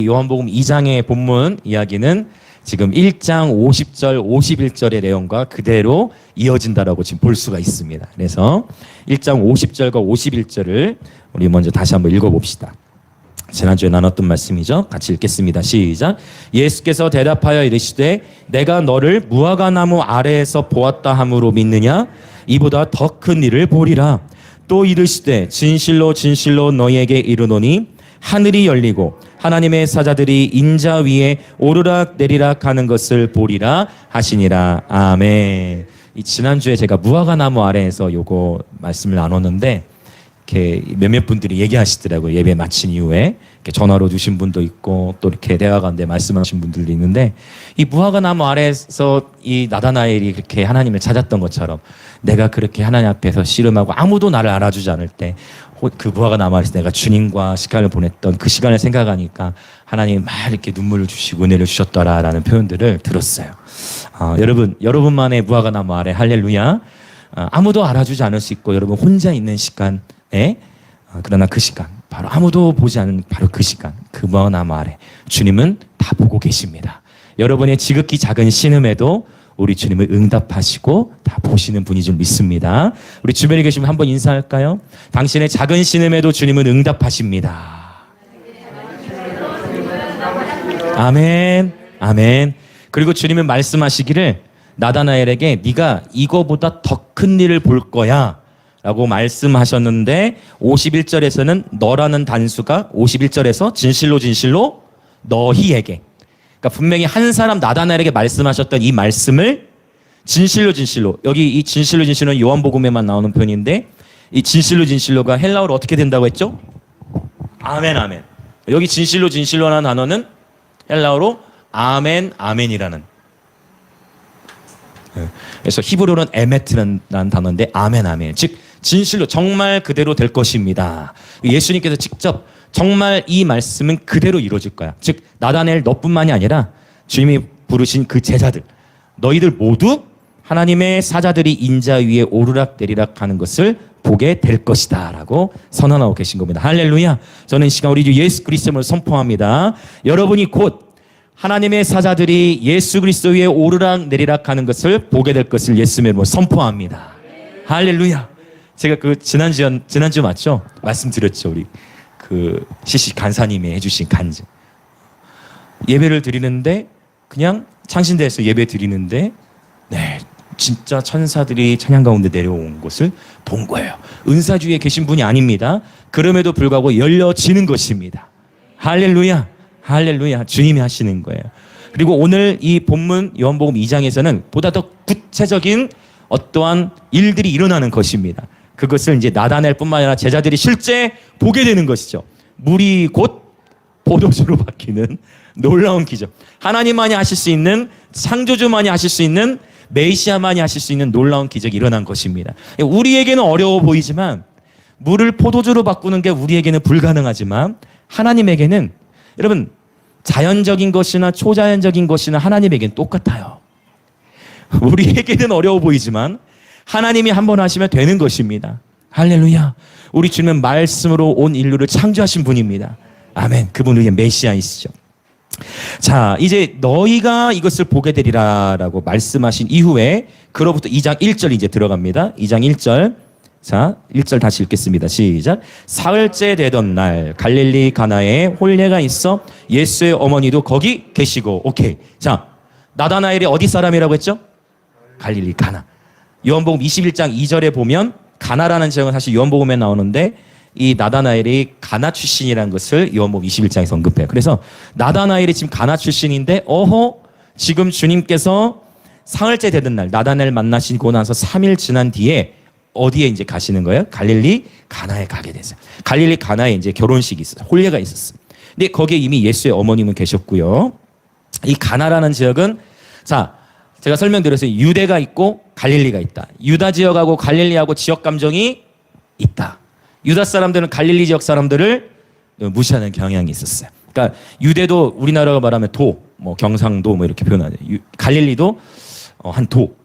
요한복음 2장의 본문 이야기는 지금 1장 50절, 51절의 내용과 그대로 이어진다라고 지금 볼 수가 있습니다. 그래서 1장 50절과 51절을 우리 먼저 다시 한번 읽어봅시다. 지난주에 나눴던 말씀이죠. 같이 읽겠습니다. 시작. 예수께서 대답하여 이르시되 내가 너를 무화과나무 아래에서 보았다 함으로 믿느냐? 이보다 더 큰 일을 보리라. 또 이르시되 진실로 진실로 너희에게 이르노니 하늘이 열리고 하나님의 사자들이 인자 위에 오르락 내리락 하는 것을 보리라 하시니라. 아멘. 이 지난주에 제가 무화과나무 아래에서 요거 말씀을 나눴는데 이렇게 몇몇 분들이 얘기하시더라고요. 예배 마친 이후에 이렇게 전화로 주신 분도 있고 또 이렇게 대화 가운데 말씀하신 분들도 있는데 이 무화과나무 아래에서 이 나다나엘이 그렇게 하나님을 찾았던 것처럼 내가 그렇게 하나님 앞에서 씨름하고 아무도 나를 알아주지 않을 때 그 무화과나무 아래에서 내가 주님과 시간을 보냈던 그 시간을 생각하니까 하나님이 막 이렇게 눈물을 주시고 은혜를 주셨더라라는 표현들을 들었어요. 여러분만의 무화과나무 아래 할렐루야. 아무도 알아주지 않을 수 있고 여러분 혼자 있는 시간에 그러나 그 시간 바로 아무도 보지 않는 바로 그 시간 그 무화과나무 아래 주님은 다 보고 계십니다. 여러분의 지극히 작은 신음에도 우리 주님을 응답하시고 다 보시는 분인 줄 믿습니다. 우리 주변에 계시면 한번 인사할까요? 당신의 작은 신음에도 주님은 응답하십니다. 아멘, 아멘. 그리고 주님은 말씀하시기를 나다나엘에게 네가 이거보다 더 큰 일을 볼 거야 라고 말씀하셨는데 51절에서는 너라는 단수가 51절에서 진실로 진실로 너희에게, 그러니까 분명히 한 사람 나다나엘에게 말씀하셨던 이 말씀을 진실로 진실로, 여기 이 진실로 진실로는 요한복음에만 나오는 표현인데 이 진실로 진실로가 헬라어로 어떻게 된다고 했죠? 아멘 아멘. 여기 진실로 진실로라는 단어는 헬라어로 아멘 아멘이라는, 그래서 히브리어로는 에메트라는 단어인데 아멘 아멘, 즉 진실로 정말 그대로 될 것입니다. 예수님께서 직접 정말 이 말씀은 그대로 이루어질 거야. 즉 나다나엘 너뿐만이 아니라 주님이 부르신 그 제자들 너희들 모두 하나님의 사자들이 인자 위에 오르락 내리락 하는 것을 보게 될 것이다 라고 선언하고 계신 겁니다. 할렐루야. 저는 이 시간 우리 주 예수 그리스도를 선포합니다. 여러분이 곧 하나님의 사자들이 예수 그리스도 위에 오르락 내리락 하는 것을 보게 될 것을 예수님의 이름으로 선포합니다. 할렐루야. 제가 그 지난주 맞죠? 말씀드렸죠. 우리 그 CC 간사님이 해주신 간증. 예배를 드리는데 그냥 창신대에서 예배 드리는데 네 진짜 천사들이 찬양 가운데 내려온 것을 본 거예요. 은사주에 계신 분이 아닙니다. 그럼에도 불구하고 열려지는 것입니다. 할렐루야. 할렐루야. 주님이 하시는 거예요. 그리고 오늘 이 본문 요한복음 2장에서는 보다 더 구체적인 어떠한 일들이 일어나는 것입니다. 그것을 이제 나다나엘뿐만 아니라 제자들이 실제 보게 되는 것이죠. 물이 곧 포도주로 바뀌는 놀라운 기적. 하나님만이 하실 수 있는, 창조주만이 하실 수 있는, 메시아만이 하실 수 있는 놀라운 기적이 일어난 것입니다. 우리에게는 어려워 보이지만 물을 포도주로 바꾸는 게 우리에게는 불가능하지만 하나님에게는, 여러분 자연적인 것이나 초자연적인 것이나 하나님에게는 똑같아요. 우리에게는 어려워 보이지만 하나님이 한번 하시면 되는 것입니다. 할렐루야. 우리 주님은 말씀으로 온 인류를 창조하신 분입니다. 아멘. 그분은 이제 메시아이시죠. 자, 이제 너희가 이것을 보게 되리라 라고 말씀하신 이후에 그로부터 2장 1절 이제 들어갑니다. 2장 1절. 자, 1절 다시 읽겠습니다. 시작. 사흘째 되던 날 갈릴리 가나에 혼례가 있어 예수의 어머니도 거기 계시고. 오케이. 자, 나다나엘이 어디 사람이라고 했죠? 갈릴리 가나. 요한복음 21장 2절에 보면 가나라는 지역은 사실 요한복음에 나오는데 이 나다나엘이 가나 출신이라는 것을 요한복음 21장에서 언급해요. 그래서 나다나엘이 지금 가나 출신인데 지금 주님께서 사흘째 되던 날 나다나엘 만나시고 나서 3일 지난 뒤에 어디에 이제 가시는 거예요? 갈릴리 가나에 가게 됐어요. 갈릴리 가나에 이제 결혼식이 있었어요. 혼례가 있었어요. 근데 거기에 이미 예수의 어머님은 계셨고요. 이 가나라는 지역은 자 제가 설명드렸어요. 유대가 있고 갈릴리가 있다. 유다 지역하고 갈릴리하고 지역 감정이 있다. 유다 사람들은 갈릴리 지역 사람들을 무시하는 경향이 있었어요. 그러니까 유대도 우리나라가 말하면 도, 뭐 경상도 뭐 이렇게 표현하죠. 갈릴리도 한 도,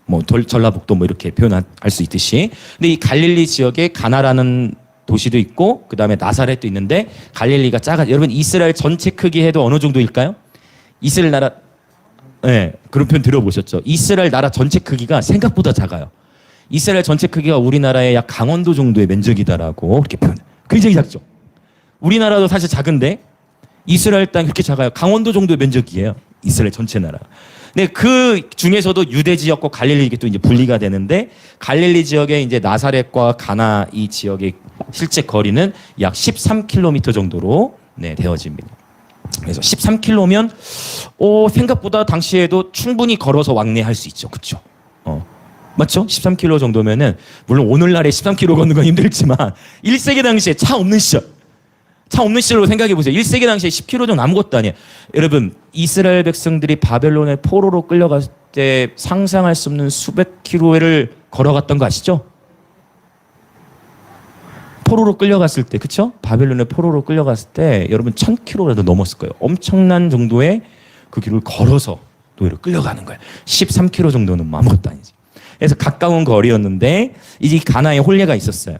뭐 전라북도 뭐 이렇게 표현할 수 있듯이. 근데 이 갈릴리 지역에 가나라는 도시도 있고 그 다음에 나사렛도 있는데 갈릴리가 작아. 여러분 이스라엘 전체 크기 해도 어느 정도일까요? 이스라엘 나라 네, 그런 표현 들어보셨죠? 이스라엘 나라 전체 크기가 생각보다 작아요. 이스라엘 전체 크기가 우리나라의 약 강원도 정도의 면적이다라고 그렇게 표현. 굉장히 작죠. 우리나라도 사실 작은데 이스라엘 땅이 그렇게 작아요. 강원도 정도의 면적이에요. 이스라엘 전체 나라. 근데 그 중에서도 유대 지역과 갈릴리 이게 또 이제 분리가 되는데 갈릴리 지역의 이제 나사렛과 가나 이 지역의 실제 거리는 약 13km 정도로 네, 되어집니다. 그래서 13km면 생각보다 당시에도 충분히 걸어서 왕래할 수 있죠. 그렇죠? 맞죠? 13km 정도면은 물론 오늘날에 13km 걷는 건 힘들지만 1세기 당시에 차 없는 시절로 생각해 보세요. 1세기 당시에 10km 정도 아무것도 아니에요. 여러분 이스라엘 백성들이 바벨론의 포로로 끌려갈 때 상상할 수 없는 수백 킬로를 걸어갔던 거 아시죠? 포로로 끌려갔을 때, 그쵸? 바벨론의 포로로 끌려갔을 때 여러분 1000km라도 넘었을 거예요. 엄청난 정도의 그 길을 걸어서 노예로 끌려가는 거예요. 13km 정도는 뭐 아무것도 아니지. 그래서 가까운 거리였는데 이제 가나에 혼례가 있었어요.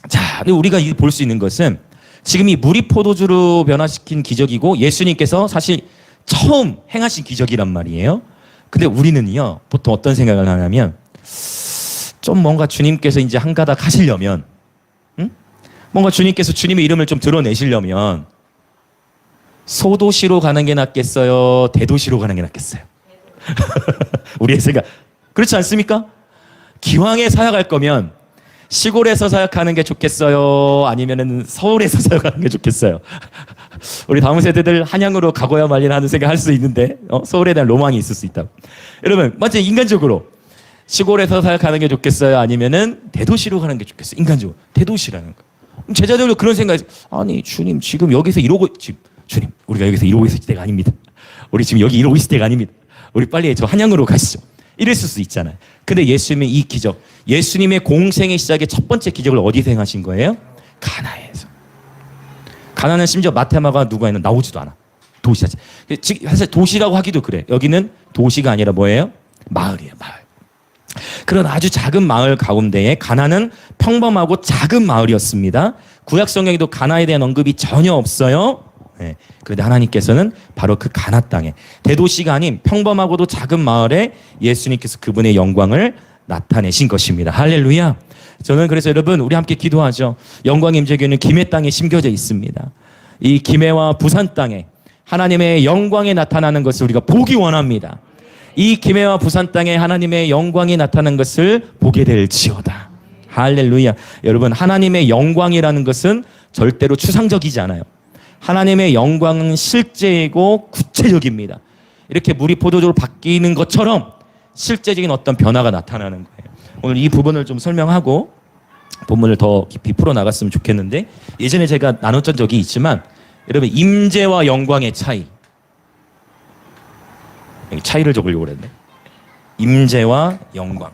자, 근데 우리가 볼 수 있는 것은 지금 이 물이 포도주로 변화시킨 기적이고 예수님께서 사실 처음 행하신 기적이란 말이에요. 근데 우리는요, 보통 어떤 생각을 하냐면 좀 뭔가 주님께서 이제 한 가닥 하시려면 뭔가 주님께서 주님의 이름을 좀 드러내시려면 소도시로 가는 게 낫겠어요? 대도시로 가는 게 낫겠어요? 우리의 생각. 그렇지 않습니까? 기왕에 사역할 거면 시골에서 사역하는 게 좋겠어요? 아니면은 서울에서 사역하는 게 좋겠어요? 우리 다음 세대들 한양으로 가고야 말이나 하는 생각 할 수 있는데 서울에 대한 로망이 있을 수 있다. 여러분, 맞죠? 인간적으로 시골에서 사역하는 게 좋겠어요? 아니면은 대도시로 가는 게 좋겠어요? 인간적으로 대도시라는 거. 제자들도 그런 생각이 아니 주님 지금 여기서 이러고 주님 우리가 여기서 이러고 있을 때가 아닙니다. 우리 지금 여기 이러고 있을 때가 아닙니다. 우리 빨리 저 한양으로 가시죠. 이랬을 수 있잖아요. 근데 예수님의 이 기적, 예수님의 공생의 시작의 첫 번째 기적을 어디서 행하신 거예요? 가나에서. 가나는 심지어 마테마가 누가에는 나오지도 않아. 도시 자체. 사실 도시라고 하기도 그래. 여기는 도시가 아니라 뭐예요? 마을이에요. 마을. 그런 아주 작은 마을 가운데에 가나는 평범하고 작은 마을이었습니다. 구약 성경에도 가나에 대한 언급이 전혀 없어요. 네. 그런데 하나님께서는 바로 그 가나 땅에 대도시가 아닌 평범하고도 작은 마을에 예수님께서 그분의 영광을 나타내신 것입니다. 할렐루야. 저는 그래서 여러분 우리 함께 기도하죠. 영광의 임재교회는 김해 땅에 심겨져 있습니다. 이 김해와 부산 땅에 하나님의 영광이 나타나는 것을 우리가 보기 원합니다. 이 김해와 부산 땅에 하나님의 영광이 나타나는 것을 보게 될지어다. 할렐루야. 여러분 하나님의 영광이라는 것은 절대로 추상적이지 않아요. 하나님의 영광은 실제이고 구체적입니다. 이렇게 물이 포도주로 바뀌는 것처럼 실제적인 어떤 변화가 나타나는 거예요. 오늘 이 부분을 좀 설명하고 본문을 더 깊이 풀어나갔으면 좋겠는데 예전에 제가 나눴던 적이 있지만 여러분 임재와 영광의 차이를 적으려고 그랬네. 임재와 영광.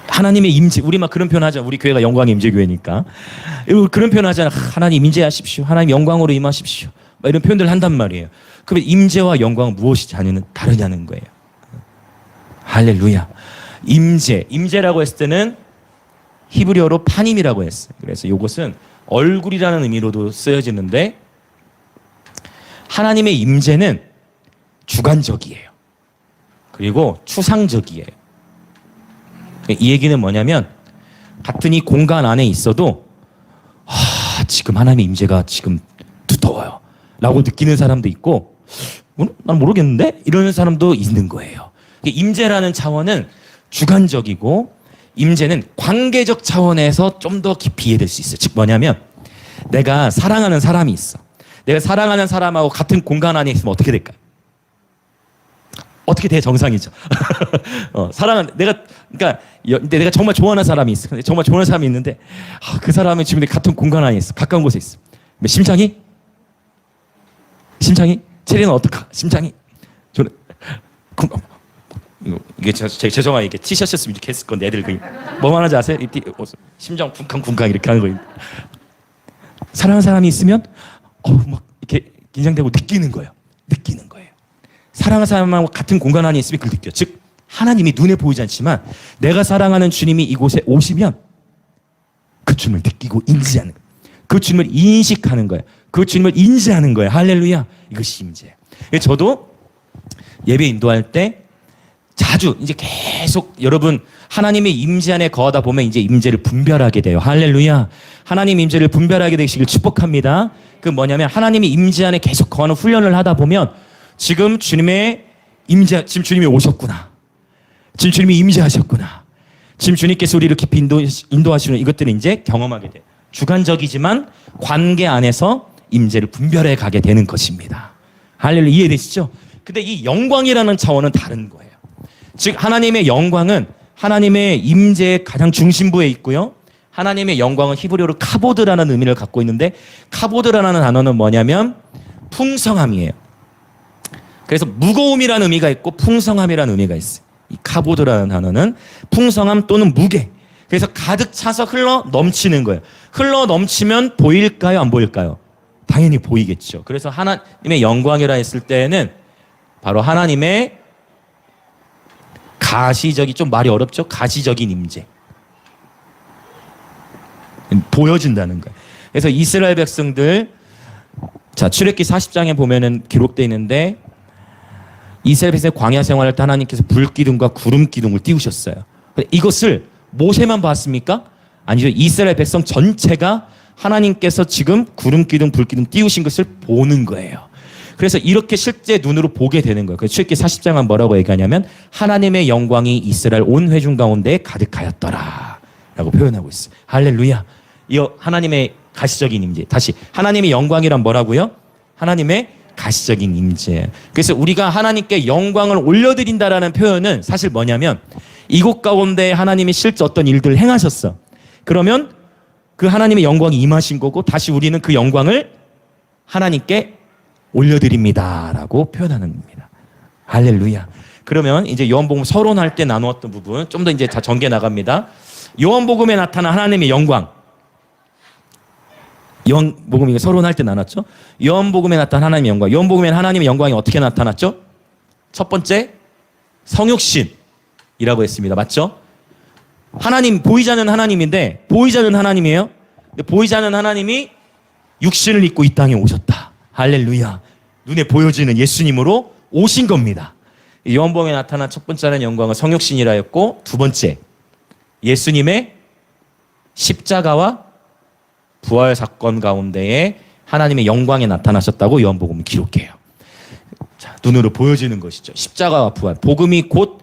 하나님의 임재, 우리 막 그런 표현 하잖아. 우리 교회가 영광의 임재교회니까. 그런 표현 하잖아. 하나님 임재하십시오. 하나님 영광으로 임하십시오. 막 이런 표현들을 한단 말이에요. 그러면 임재와 영광은 무엇이 다르냐는 거예요. 할렐루야. 임재라고 했을 때는 히브리어로 파님이라고 했어요. 그래서 이것은 얼굴이라는 의미로도 쓰여지는데 하나님의 임재는 주관적이에요. 그리고 추상적이에요. 이 얘기는 뭐냐면 같은 이 공간 안에 있어도 지금 하나님의 임재가 지금 두터워요 라고 느끼는 사람도 있고 난 모르겠는데 이러는 사람도 있는 거예요. 임재라는 차원은 주관적이고 임재는 관계적 차원에서 좀 더 깊이 이해될 수 있어요. 즉 뭐냐면 내가 사랑하는 사람이 있어. 내가 사랑하는 사람하고 같은 공간 안에 있으면 어떻게 될까요? 어떻게 돼? 정상이죠. 근데 내가 정말 좋아하는 사람이 있어. 근데 정말 좋아하는 사람이 있는데 그 사람은 지금 같은 공간 안에 있어. 가까운 곳에 있어. 심장이? 체리는 어떡하? 심장이? 저는 이게 죄송해요. 이게 티셔츠였으면 이렇게 했을 건데 애들 뭐만 하지 아세요? 심장 쿵쾅쿵쾅 이렇게 하는 거예요. 사랑하는 사람이 있으면 막 이렇게 긴장되고 느끼는 거예요. 사랑하는 사람하고 같은 공간 안에 있으면 그걸 느껴. 즉 하나님이 눈에 보이지 않지만 내가 사랑하는 주님이 이곳에 오시면 그 주님을 느끼고 인지하는 거예요. 그 주님을 인식하는 거예요. 그 주님을 인지하는 거예요. 할렐루야. 이것이 임재예요. 저도 예배 인도할 때 자주 이제 계속 여러분 하나님의 임재 안에 거하다 보면 이제 임재를 분별하게 돼요. 할렐루야. 하나님 임재를 분별하게 되시길 축복합니다. 그 뭐냐면 하나님이 임재 안에 계속 거하는 훈련을 하다 보면 지금 주님의 임재, 지금 주님이 오셨구나. 지금 주님이 임재하셨구나. 지금 주님께서 우리를 깊이 인도하시는 이것들을 이제 경험하게 돼요. 주관적이지만 관계 안에서 임재를 분별해 가게 되는 것입니다. 할렐루야. 이해되시죠? 근데 이 영광이라는 차원은 다른 거예요. 즉 하나님의 영광은 하나님의 임재의 가장 중심부에 있고요. 하나님의 영광은 히브리어로 카보드라는 의미를 갖고 있는데 카보드라는 단어는 뭐냐면 풍성함이에요. 그래서 무거움이라는 의미가 있고 풍성함이라는 의미가 있어요. 이 카보드라는 단어는 풍성함 또는 무게. 그래서 가득 차서 흘러 넘치는 거예요. 흘러 넘치면 보일까요? 안 보일까요? 당연히 보이겠죠. 그래서 하나님의 영광이라 했을 때에는 바로 하나님의 가시적인, 좀 말이 어렵죠? 가시적인 임재. 보여진다는 거예요. 그래서 이스라엘 백성들, 자, 출애굽기 40장에 보면은 기록되어 있는데 이스라엘 백성의 광야 생활할 때 하나님께서 불기둥과 구름기둥을 띄우셨어요. 이것을 모세만 봤습니까? 아니죠. 이스라엘 백성 전체가 하나님께서 지금 구름기둥, 불기둥 띄우신 것을 보는 거예요. 그래서 이렇게 실제 눈으로 보게 되는 거예요. 그래서 출애굽기 40장은 뭐라고 얘기하냐면 하나님의 영광이 이스라엘 온 회중 가운데 가득하였더라 라고 표현하고 있어요. 할렐루야. 이 하나님의 가시적인 임재. 다시 하나님의 영광이란 뭐라고요? 하나님의 가시적인 임재. 그래서 우리가 하나님께 영광을 올려드린다라는 표현은 사실 뭐냐면 이곳 가운데 하나님이 실제 어떤 일들을 행하셨어. 그러면 그 하나님의 영광이 임하신 거고 다시 우리는 그 영광을 하나님께 올려드립니다라고 표현하는 겁니다. 할렐루야. 그러면 이제 요한복음 서론할 때 나누었던 부분 좀 더 이제 다 전개 나갑니다. 요한복음에 나타난 하나님의 영광. 요한복음이 서론할 때 나눴죠. 요한복음에 나타난 하나님의 영광. 요한복음에는 하나님의 영광이 어떻게 나타났죠? 첫 번째 성육신이라고 했습니다. 맞죠? 하나님, 보이지 않는 하나님인데 보이지 않는 하나님이에요. 근데 보이지 않는 하나님이 육신을 입고 이 땅에 오셨다. 할렐루야. 눈에 보여지는 예수님으로 오신 겁니다. 요한복음에 나타난 첫 번째 하나님의 영광은 성육신이라 했고 두 번째 예수님의 십자가와 부활 사건 가운데에 하나님의 영광에 나타나셨다고 요한복음은 기록해요. 자, 눈으로 보여지는 것이죠. 십자가와 부활. 복음이 곧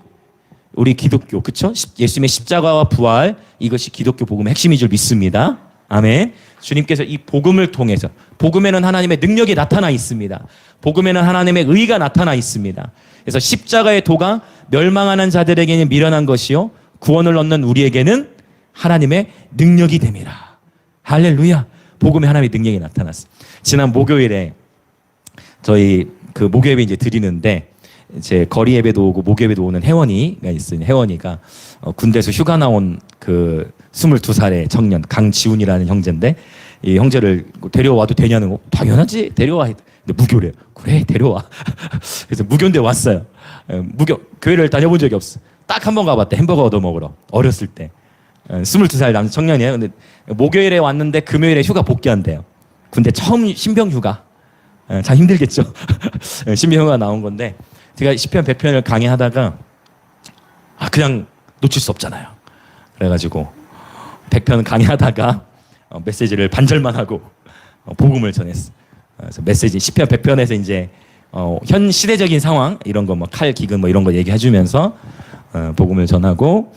우리 기독교, 그쵸? 예수님의 십자가와 부활, 이것이 기독교 복음의 핵심인 줄 믿습니다. 아멘. 주님께서 이 복음을 통해서, 복음에는 하나님의 능력이 나타나 있습니다. 복음에는 하나님의 의가 나타나 있습니다. 그래서 십자가의 도가 멸망하는 자들에게는 미련한 것이요 구원을 얻는 우리에게는 하나님의 능력이 됩니다. 할렐루야. 복음에 하나님의 능력이 나타났어. 지난 목요일에 저희 그 목요예배 이제 드리는데 이제 거리 예배도 오고 목요예배도 오는 혜원이가 있어요. 혜원이가 군대에서 휴가 나온 그 22살의 청년 강지훈이라는 형제인데 이 형제를 데려와도 되냐는 거 당연하지 데려와. 근데 무교래요. 그래 데려와. 그래서 무교인데 왔어요. 무교 교회를 다녀본 적이 없어. 딱 한 번 가봤대. 햄버거 얻어 먹으러 어렸을 때. 22살 남자 청년이에요. 근데 목요일에 왔는데 금요일에 휴가 복귀한대요. 군대 처음 신병 휴가. 참 힘들겠죠. 신병 휴가 나온 건데 제가 시편 100편을 강의하다가 그냥 놓칠 수 없잖아요. 그래가지고 100편 강의하다가 메시지를 반절만 하고 복음을 전했어. 그래서 메시지 시편 100편에서 이제 현 시대적인 상황 이런 거 뭐 칼 기근 뭐 이런 거 얘기해주면서 복음을 전하고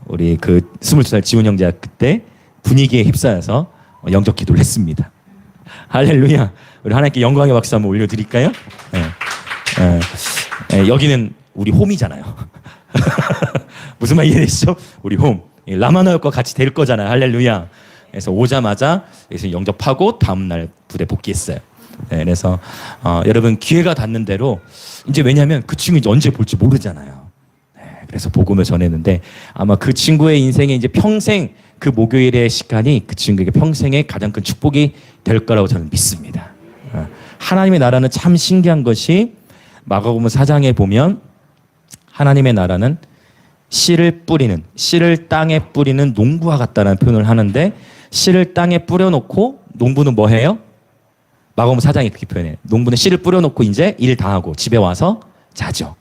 우리 그 22살 지훈 형제가 그때 분위기에 휩싸여서 영적 기도를 했습니다. 할렐루야. 우리 하나님께 영광의 박수 한번 올려드릴까요? 여기는 우리 홈이잖아요. 무슨 말 이해되시죠? 우리 홈. 라마노역과 같이 될 거잖아요. 할렐루야. 그래서 오자마자 그래서 영접하고 다음날 부대 복귀했어요. 그래서 여러분 기회가 닿는 대로 이제 왜냐하면 그 친구 이제 언제 볼지 모르잖아요. 그래서 복음을 전했는데 아마 그 친구의 인생에 이제 평생 그 목요일의 시간이 그 친구에게 평생의 가장 큰 축복이 될 거라고 저는 믿습니다. 하나님의 나라는 참 신기한 것이 마가복음 4장에 보면 하나님의 나라는 씨를 땅에 뿌리는 농부와 같다는 표현을 하는데, 씨를 땅에 뿌려놓고 농부는 뭐 해요? 마가복음 4장에 그렇게 표현해요. 농부는 씨를 뿌려놓고 이제 일 다 하고 집에 와서 자죠.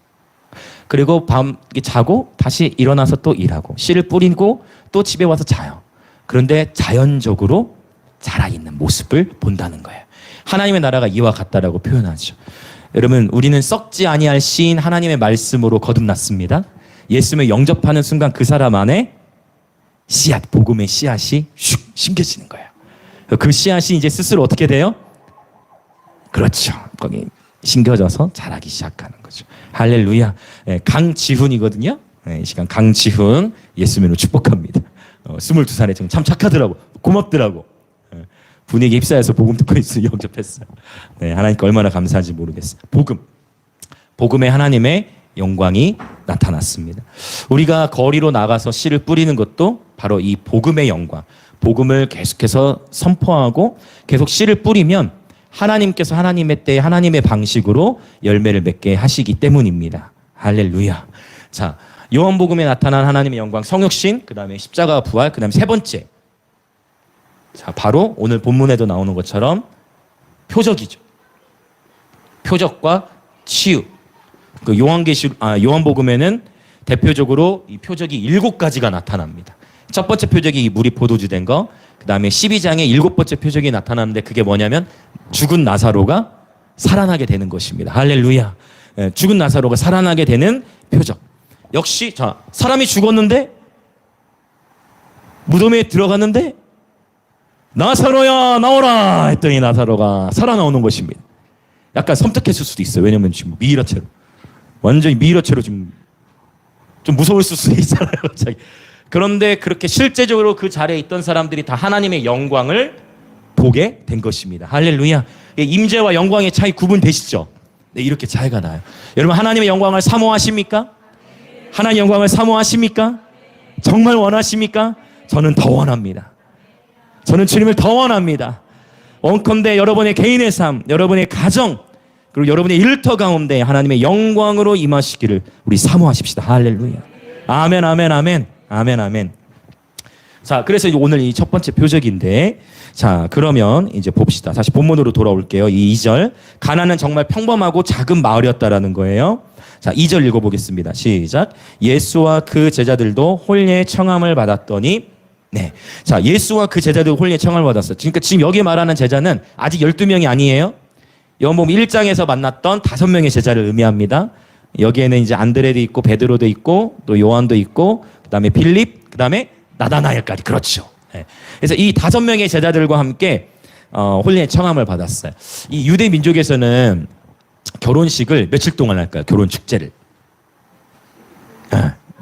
그리고 밤 자고 다시 일어나서 또 일하고 씨를 뿌리고 또 집에 와서 자요. 그런데 자연적으로 자라있는 모습을 본다는 거예요. 하나님의 나라가 이와 같다라고 표현하죠. 여러분, 우리는 썩지 아니할 씨인 하나님의 말씀으로 거듭났습니다. 예수님을 영접하는 순간 그 사람 안에 씨앗, 복음의 씨앗이 슉 심겨지는 거예요. 그 씨앗이 이제 스스로 어떻게 돼요? 그렇죠. 거기 심겨져서 자라기 시작하는 거죠. 할렐루야. 강지훈이거든요. 이 시간 강지훈 예수님으로 축복합니다. 22살에 지금 참 착하더라고. 고맙더라고. 분위기 휩싸여서 복음 듣고 있으니 영접했어요. 하나님께 얼마나 감사한지 모르겠어요. 복음의 하나님의 영광이 나타났습니다. 우리가 거리로 나가서 씨를 뿌리는 것도 바로 이 복음의 영광, 복음을 계속해서 선포하고 계속 씨를 뿌리면 하나님께서 하나님의 때에 하나님의 방식으로 열매를 맺게 하시기 때문입니다. 할렐루야. 자, 요한복음에 나타난 하나님의 영광, 성육신, 그 다음에 십자가 부활, 그 다음에 세 번째. 자, 바로 오늘 본문에도 나오는 것처럼 표적이죠. 표적과 치유. 그 요한복음에는 대표적으로 이 표적이 7가지가 나타납니다. 첫 번째 표적이 이 물이 포도주 된 거, 그 다음에 12장에 7번째 표적이 나타나는데 그게 뭐냐면 죽은 나사로가 살아나게 되는 것입니다. 할렐루야. 죽은 나사로가 살아나게 되는 표적. 역시 자, 사람이 죽었는데 무덤에 들어갔는데 나사로야 나오라 했더니 나사로가 살아나오는 것입니다. 약간 섬뜩했을 수도 있어요. 왜냐면 지금 미이라체로 완전히 미이라체로 지금 좀 무서웠을 수도 있잖아요. 갑자기. 그런데 그렇게 실제적으로 그 자리에 있던 사람들이 다 하나님의 영광을 보게 된 것입니다. 할렐루야. 임재와 영광의 차이 구분되시죠? 네, 이렇게 차이가 나요. 여러분, 하나님의 영광을 사모하십니까? 하나님의 영광을 사모하십니까? 정말 원하십니까? 저는 더 원합니다. 저는 주님을 더 원합니다. 원컨대 여러분의 개인의 삶, 여러분의 가정, 그리고 여러분의 일터 가운데 하나님의 영광으로 임하시기를 우리 사모하십시다. 할렐루야. 아멘, 아멘, 아멘, 아멘, 아멘. 자, 그래서 오늘 이 첫 번째 표적인데, 자, 그러면 이제 봅시다. 다시 본문으로 돌아올게요. 이 2절. 가나는 정말 평범하고 작은 마을이었다라는 거예요. 자, 2절 읽어보겠습니다. 시작. 예수와 그 제자들도 홀례의 청함을 받았더니, 네. 자, 예수와 그 제자들 홀례의 청함을 받았어요. 그러니까 지금 여기 말하는 제자는 아직 12명이 아니에요. 요한복음 1장에서 만났던 5명의 제자를 의미합니다. 여기에는 이제 안드레도 있고 베드로도 있고 또 요한도 있고 그다음에 빌립, 그다음에 나다나엘까지. 그렇죠. 네. 그래서 이 5명의 제자들과 함께 홀례의 청함을 받았어요. 이 유대 민족에서는 결혼식을 며칠 동안 할까요? 결혼 축제를.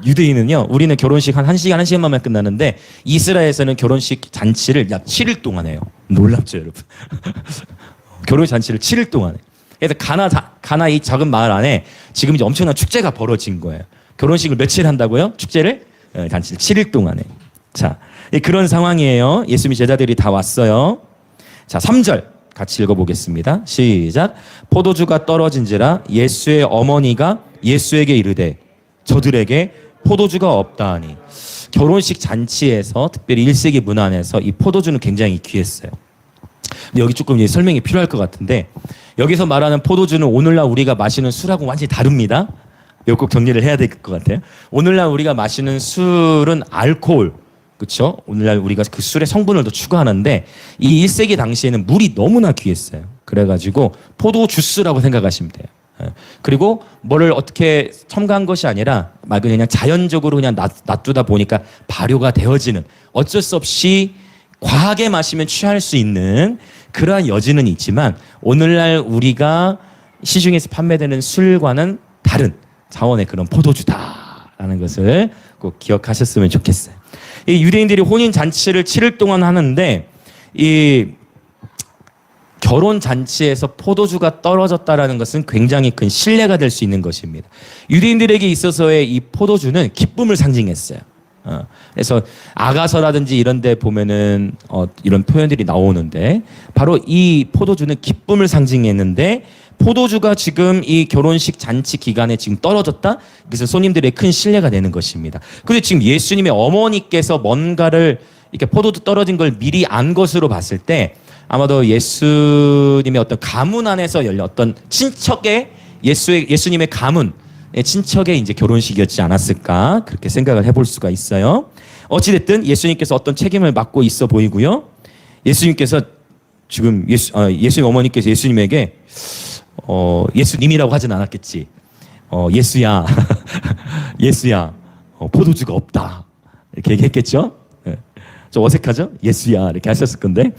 유대인은요, 우리는 결혼식 한 1시간, 1시간만 끝나는데 이스라엘에서는 결혼식 잔치를 약 7일 동안 해요. 놀랍죠, 여러분? 결혼 잔치를 7일 동안 해요. 그래서 가나 이 작은 마을 안에 지금 이제 엄청난 축제가 벌어진 거예요. 결혼식을 며칠 한다고요? 축제를? 잔치를 7일 동안 해요. 자, 그런 상황이에요. 예수님의 제자들이 다 왔어요. 자, 3절 같이 읽어보겠습니다. 시작. 포도주가 떨어진지라 예수의 어머니가 예수에게 이르되 저들에게 포도주가 없다 하니. 결혼식 잔치에서 특별히 1세기 문화 안에서 이 포도주는 굉장히 귀했어요. 근데 여기 조금 이제 설명이 필요할 것 같은데, 여기서 말하는 포도주는 오늘날 우리가 마시는 술하고 완전히 다릅니다. 이거 꼭 정리를 해야 될 것 같아요. 오늘날 우리가 마시는 술은 알코올, 그렇죠? 오늘날 우리가 그 술의 성분을 더 추가하는데 이 1세기 당시에는 물이 너무나 귀했어요. 그래가지고 포도 주스라고 생각하시면 돼요. 그리고 뭐를 어떻게 첨가한 것이 아니라 말 그냥 자연적으로 그냥 놔두다 보니까 발효가 되어지는, 어쩔 수 없이 과하게 마시면 취할 수 있는 그러한 여지는 있지만 오늘날 우리가 시중에서 판매되는 술과는 다른 차원의 그런 포도주다라는 것을 꼭 기억하셨으면 좋겠어요. 이 유대인들이 혼인 잔치를 7일 동안 하는데 이 결혼 잔치에서 포도주가 떨어졌다라는 것은 굉장히 큰 신뢰가 될 수 있는 것입니다. 유대인들에게 있어서의 이 포도주는 기쁨을 상징했어요. 그래서 아가서라든지 이런 데 보면은 이런 표현들이 나오는데 바로 이 포도주는 기쁨을 상징했는데 포도주가 지금 이 결혼식 잔치 기간에 지금 떨어졌다? 그래서 손님들의 큰 신뢰가 되는 것입니다. 근데 지금 예수님의 어머니께서 뭔가를 이렇게 포도주 떨어진 걸 미리 안 것으로 봤을 때 아마도 예수님의 어떤 가문 안에서 열린 어떤 친척의 예수님의 가문, 친척의 이제 결혼식이었지 않았을까 그렇게 생각을 해볼 수가 있어요. 어찌됐든 예수님께서 어떤 책임을 맡고 있어 보이고요. 예수님께서 지금 예수님 어머니께서 예수님에게 예수님이라고 하진 않았겠지. 예수야, 예수야, 포도주가 없다 이렇게 얘기했겠죠. 네. 좀 어색하죠? 예수야 이렇게 하셨을 건데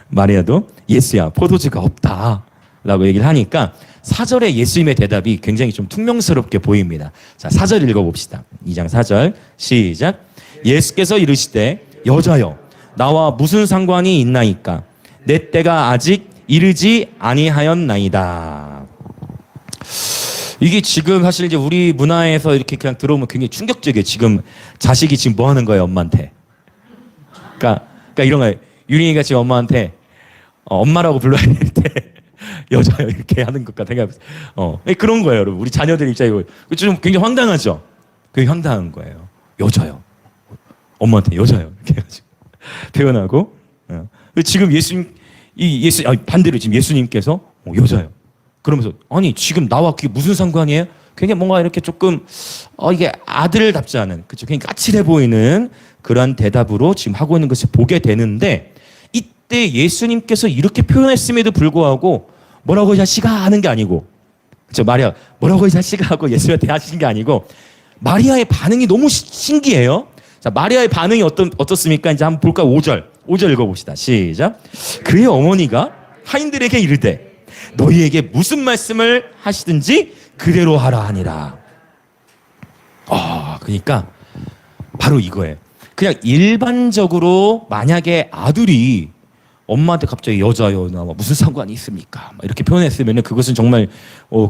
마리아도 예수야, 포도주가 없다라고 얘기를 하니까 4절에 예수님의 대답이 굉장히 좀 퉁명스럽게 보입니다. 자, 4절 읽어봅시다. 2장 4절 시작. 예수께서 이르시되 여자여 나와 무슨 상관이 있나이까 내 때가 아직 이르지 아니하였나이다. 이게 지금 사실 이제 우리 문화에서 이렇게 그냥 들어오면 굉장히 충격적이에요. 지금 자식이 지금 뭐 하는 거예요, 엄마한테? 그러니까 이런 거예요. 유린이가 지금 엄마한테 엄마라고 불러야 될 때 여자요 이렇게 하는 것 같아. 그런 거예요, 여러분. 우리 자녀들 입장이고 좀 굉장히 황당하죠. 그게 황당한 거예요. 여자요. 엄마한테 여자요 이렇게 해가지고 표현하고. 지금 반대로 지금 예수님께서 여자요. 그러면서 아니 지금 나와 그게 무슨 상관이에요? 굉장히 뭔가 이렇게 조금 이게 아들답지 않은 그쵸? 굉장히 까칠해 보이는 그런 대답으로 지금 하고 있는 것을 보게 되는데 이때 예수님께서 이렇게 표현했음에도 불구하고 뭐라고 이 자식아 하는 게 아니고 그쵸? 마리아 뭐라고 이 자식아 하고 예수님한테 하시는 게 아니고 마리아의 반응이 너무 신기해요. 자, 마리아의 반응이 어떻습니까? 이제 한번 볼까요? 5절 읽어봅시다. 시작. 그의 어머니가 하인들에게 이르되 너희에게 무슨 말씀을 하시든지 그대로 하라 하니라. 그러니까 바로 이거예요. 그냥 일반적으로 만약에 아들이 엄마한테 갑자기 여자요 나와 무슨 상관이 있습니까? 이렇게 표현했으면 그것은 정말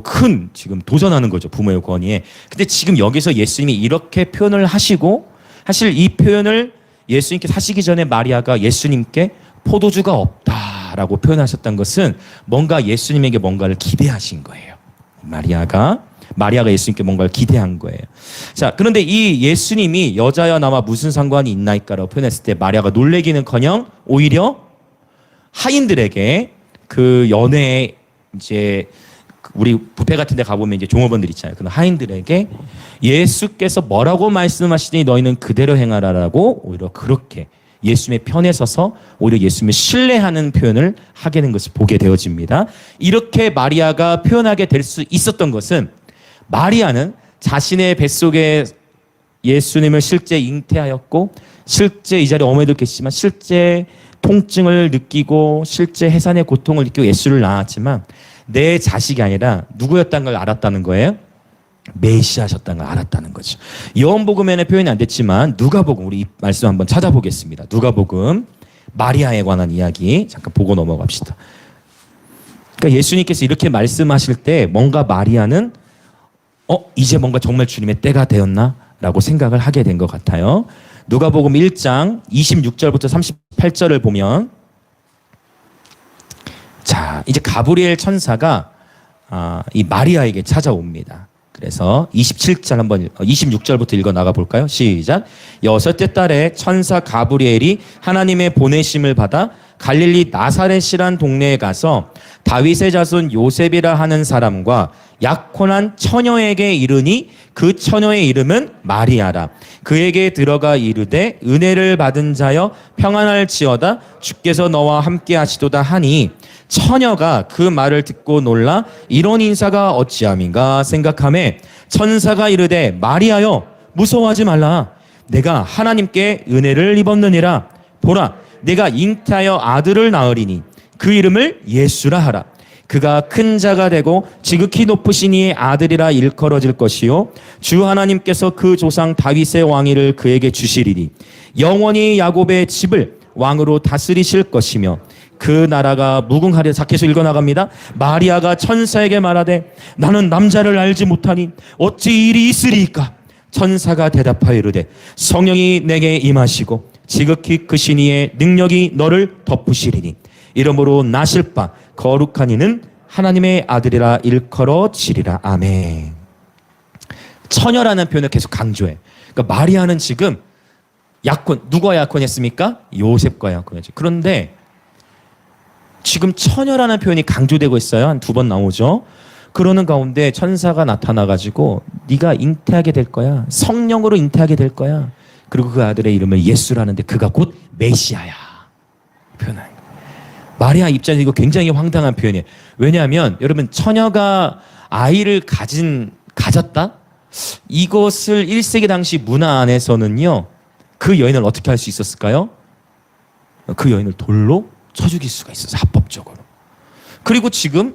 큰 지금 도전하는 거죠. 부모의 권위에. 근데 지금 여기서 예수님이 이렇게 표현을 하시고 사실 이 표현을 예수님께서 하시기 전에 마리아가 예수님께 포도주가 없다라고 표현하셨던 것은 뭔가 예수님에게 뭔가를 기대하신 거예요. 마리아가 예수님께 뭔가를 기대한 거예요. 자, 그런데 이 예수님이 여자여 나와 무슨 상관이 있나이까라고 표현했을 때 마리아가 놀래기는커녕 오히려 하인들에게 그 연회에 이제 우리 뷔페 같은 데 가보면 이제 종업원들 있잖아요. 그런 하인들에게 예수께서 뭐라고 말씀하시니 너희는 그대로 행하라라고 오히려 그렇게 예수님의 편에 서서 오히려 예수님을 신뢰하는 표현을 하게 된 것을 보게 되어집니다. 이렇게 마리아가 표현하게 될 수 있었던 것은 마리아는 자신의 뱃속에 예수님을 실제 잉태하였고 실제 이 자리에 어머니도 계시지만 실제 통증을 느끼고 실제 해산의 고통을 느끼고 예수를 낳았지만 내 자식이 아니라 누구였다는 걸 알았다는 거예요. 메시아셨다는 걸 알았다는 거죠. 요한복음에는 표현이 안 됐지만 누가복음 우리 이 말씀 한번 찾아보겠습니다. 누가복음 마리아에 관한 이야기 잠깐 보고 넘어갑시다. 그러니까 예수님께서 이렇게 말씀하실 때 뭔가 마리아는 이제 뭔가 정말 주님의 때가 되었나? 라고 생각을 하게 된 것 같아요. 누가복음 1장 26절부터 38절을 보면 자, 이제 가브리엘 천사가 이 마리아에게 찾아옵니다. 그래서 27절 한번 26절부터 읽어 나가 볼까요? 시작. 여섯째 달에 천사 가브리엘이 하나님의 보내심을 받아 갈릴리 나사렛이란 동네에 가서 다윗의 자손 요셉이라 하는 사람과 약혼한 처녀에게 이르니 그 처녀의 이름은 마리아라. 그에게 들어가 이르되 은혜를 받은 자여 평안할지어다 주께서 너와 함께 하시도다 하니 처녀가 그 말을 듣고 놀라 이런 인사가 어찌함인가 생각하매 천사가 이르되 마리아여 무서워하지 말라. 내가 하나님께 은혜를 입었느니라. 보라 내가 잉태하여 아들을 낳으리니 그 이름을 예수라 하라. 그가 큰 자가 되고 지극히 높으신 이의 아들이라 일컬어질 것이요 주 하나님께서 그 조상 다윗의 왕위를 그에게 주시리니 영원히 야곱의 집을 왕으로 다스리실 것이며 그 나라가 무궁하리라. 자, 계속 읽어나갑니다. 마리아가 천사에게 말하되 나는 남자를 알지 못하니 어찌 일이 있으리이까. 천사가 대답하여 이르되 성령이 내게 임하시고 지극히 크신 이의 능력이 너를 덮으시리니 이러므로 나실 바 거룩한 이는 하나님의 아들이라 일컬어지리라. 아멘. 처녀라는 표현을 계속 강조해. 그러니까 마리아는 지금 약혼, 누가 약혼했습니까? 요셉과 약혼했죠. 그런데 지금 처녀라는 표현이 강조되고 있어요. 한 2번 나오죠. 그러는 가운데 천사가 나타나가지고 네가 잉태하게 될 거야. 성령으로 잉태하게 될 거야. 그리고 그 아들의 이름을 예수라는데 그가 곧 메시아야. 표현한 거예요. 마리아 입장에서 이거 굉장히 황당한 표현이에요. 왜냐하면 여러분 처녀가 아이를 가졌다? 이것을 1세기 당시 문화 안에서는요. 그 여인을 어떻게 할 수 있었을까요? 그 여인을 돌로 쳐 죽일 수가 있었어요. 합법적으로. 그리고 지금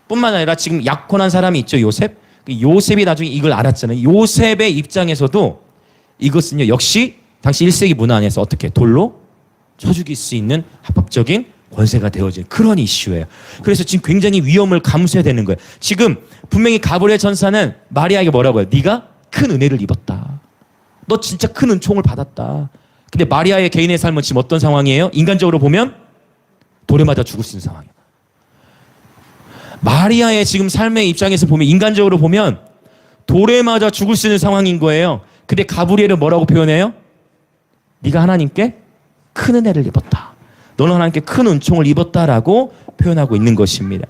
뿐만 아니라 지금 약혼한 사람이 있죠. 요셉. 요셉이 나중에 이걸 알았잖아요. 요셉의 입장에서도 이것은요. 역시 당시 1세기 문화 안에서 어떻게 돌로 쳐 죽일 수 있는 합법적인 권세가 되어진 그런 이슈예요. 그래서 지금 굉장히 위험을 감수해야 되는 거예요. 지금 분명히 가브리엘 천사는 마리아에게 뭐라고 해요? 네가 큰 은혜를 입었다. 너 진짜 큰 은총을 받았다. 근데 마리아의 개인의 삶은 지금 어떤 상황이에요? 인간적으로 보면 돌에 맞아 죽을 수 있는 상황이에요. 마리아의 지금 삶의 입장에서 보면 인간적으로 보면 돌에 맞아 죽을 수 있는 상황인 거예요. 근데 가브리엘은 뭐라고 표현해요? 네가 하나님께 큰 은혜를 입었다. 너는 하나님께 큰 은총을 입었다라고 표현하고 있는 것입니다.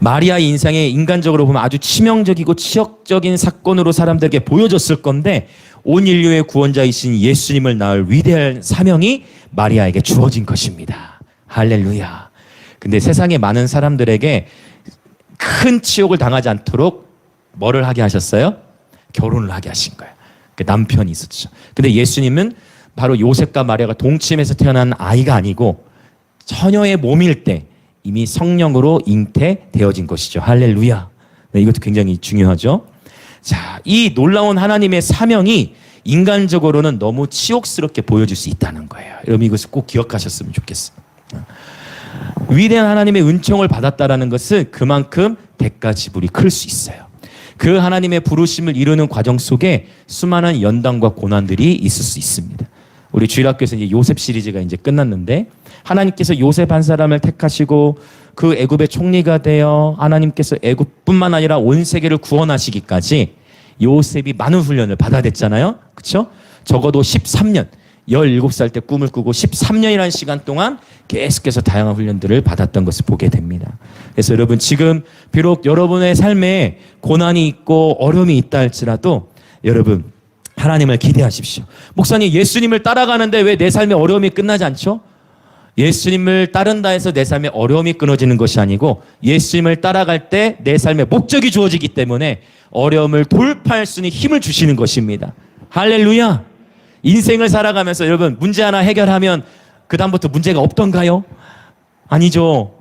마리아의 인생에 인간적으로 보면 아주 치명적이고 치욕적인 사건으로 사람들에게 보여졌을 건데 온 인류의 구원자이신 예수님을 낳을 위대한 사명이 마리아에게 주어진 것입니다. 할렐루야. 근데 세상의 많은 사람들에게 큰 치욕을 당하지 않도록 뭐를 하게 하셨어요? 결혼을 하게 하신 거예요. 남편이 있었죠. 근데 예수님은 바로 요셉과 마리아가 동침해서 태어난 아이가 아니고 처녀의 몸일 때 이미 성령으로 잉태되어진 것이죠. 할렐루야. 네, 이것도 굉장히 중요하죠. 자, 이 놀라운 하나님의 사명이 인간적으로는 너무 치욕스럽게 보여질 수 있다는 거예요. 여러분 이것을 꼭 기억하셨으면 좋겠어요. 위대한 하나님의 은총을 받았다라는 것은 그만큼 대가 지불이 클 수 있어요. 그 하나님의 부르심을 이루는 과정 속에 수많은 연단과 고난들이 있을 수 있습니다. 우리 주일학교에서 이제 요셉 시리즈가 이제 끝났는데 하나님께서 요셉 한 사람을 택하시고 그 애굽의 총리가 되어 하나님께서 애굽뿐만 아니라 온 세계를 구원하시기까지 요셉이 많은 훈련을 받아야 됐잖아요. 그렇죠? 적어도 13년, 17살 때 꿈을 꾸고 13년이라는 시간 동안 계속해서 다양한 훈련들을 받았던 것을 보게 됩니다. 그래서 여러분 지금 비록 여러분의 삶에 고난이 있고 어려움이 있다 할지라도 여러분 하나님을 기대하십시오. 목사님 예수님을 따라가는데 왜 내 삶의 어려움이 끝나지 않죠? 예수님을 따른다 해서 내 삶의 어려움이 끊어지는 것이 아니고 예수님을 따라갈 때 내 삶의 목적이 주어지기 때문에 어려움을 돌파할 수 있는 힘을 주시는 것입니다. 할렐루야. 인생을 살아가면서 여러분 문제 하나 해결하면 그 다음부터 문제가 없던가요? 아니죠.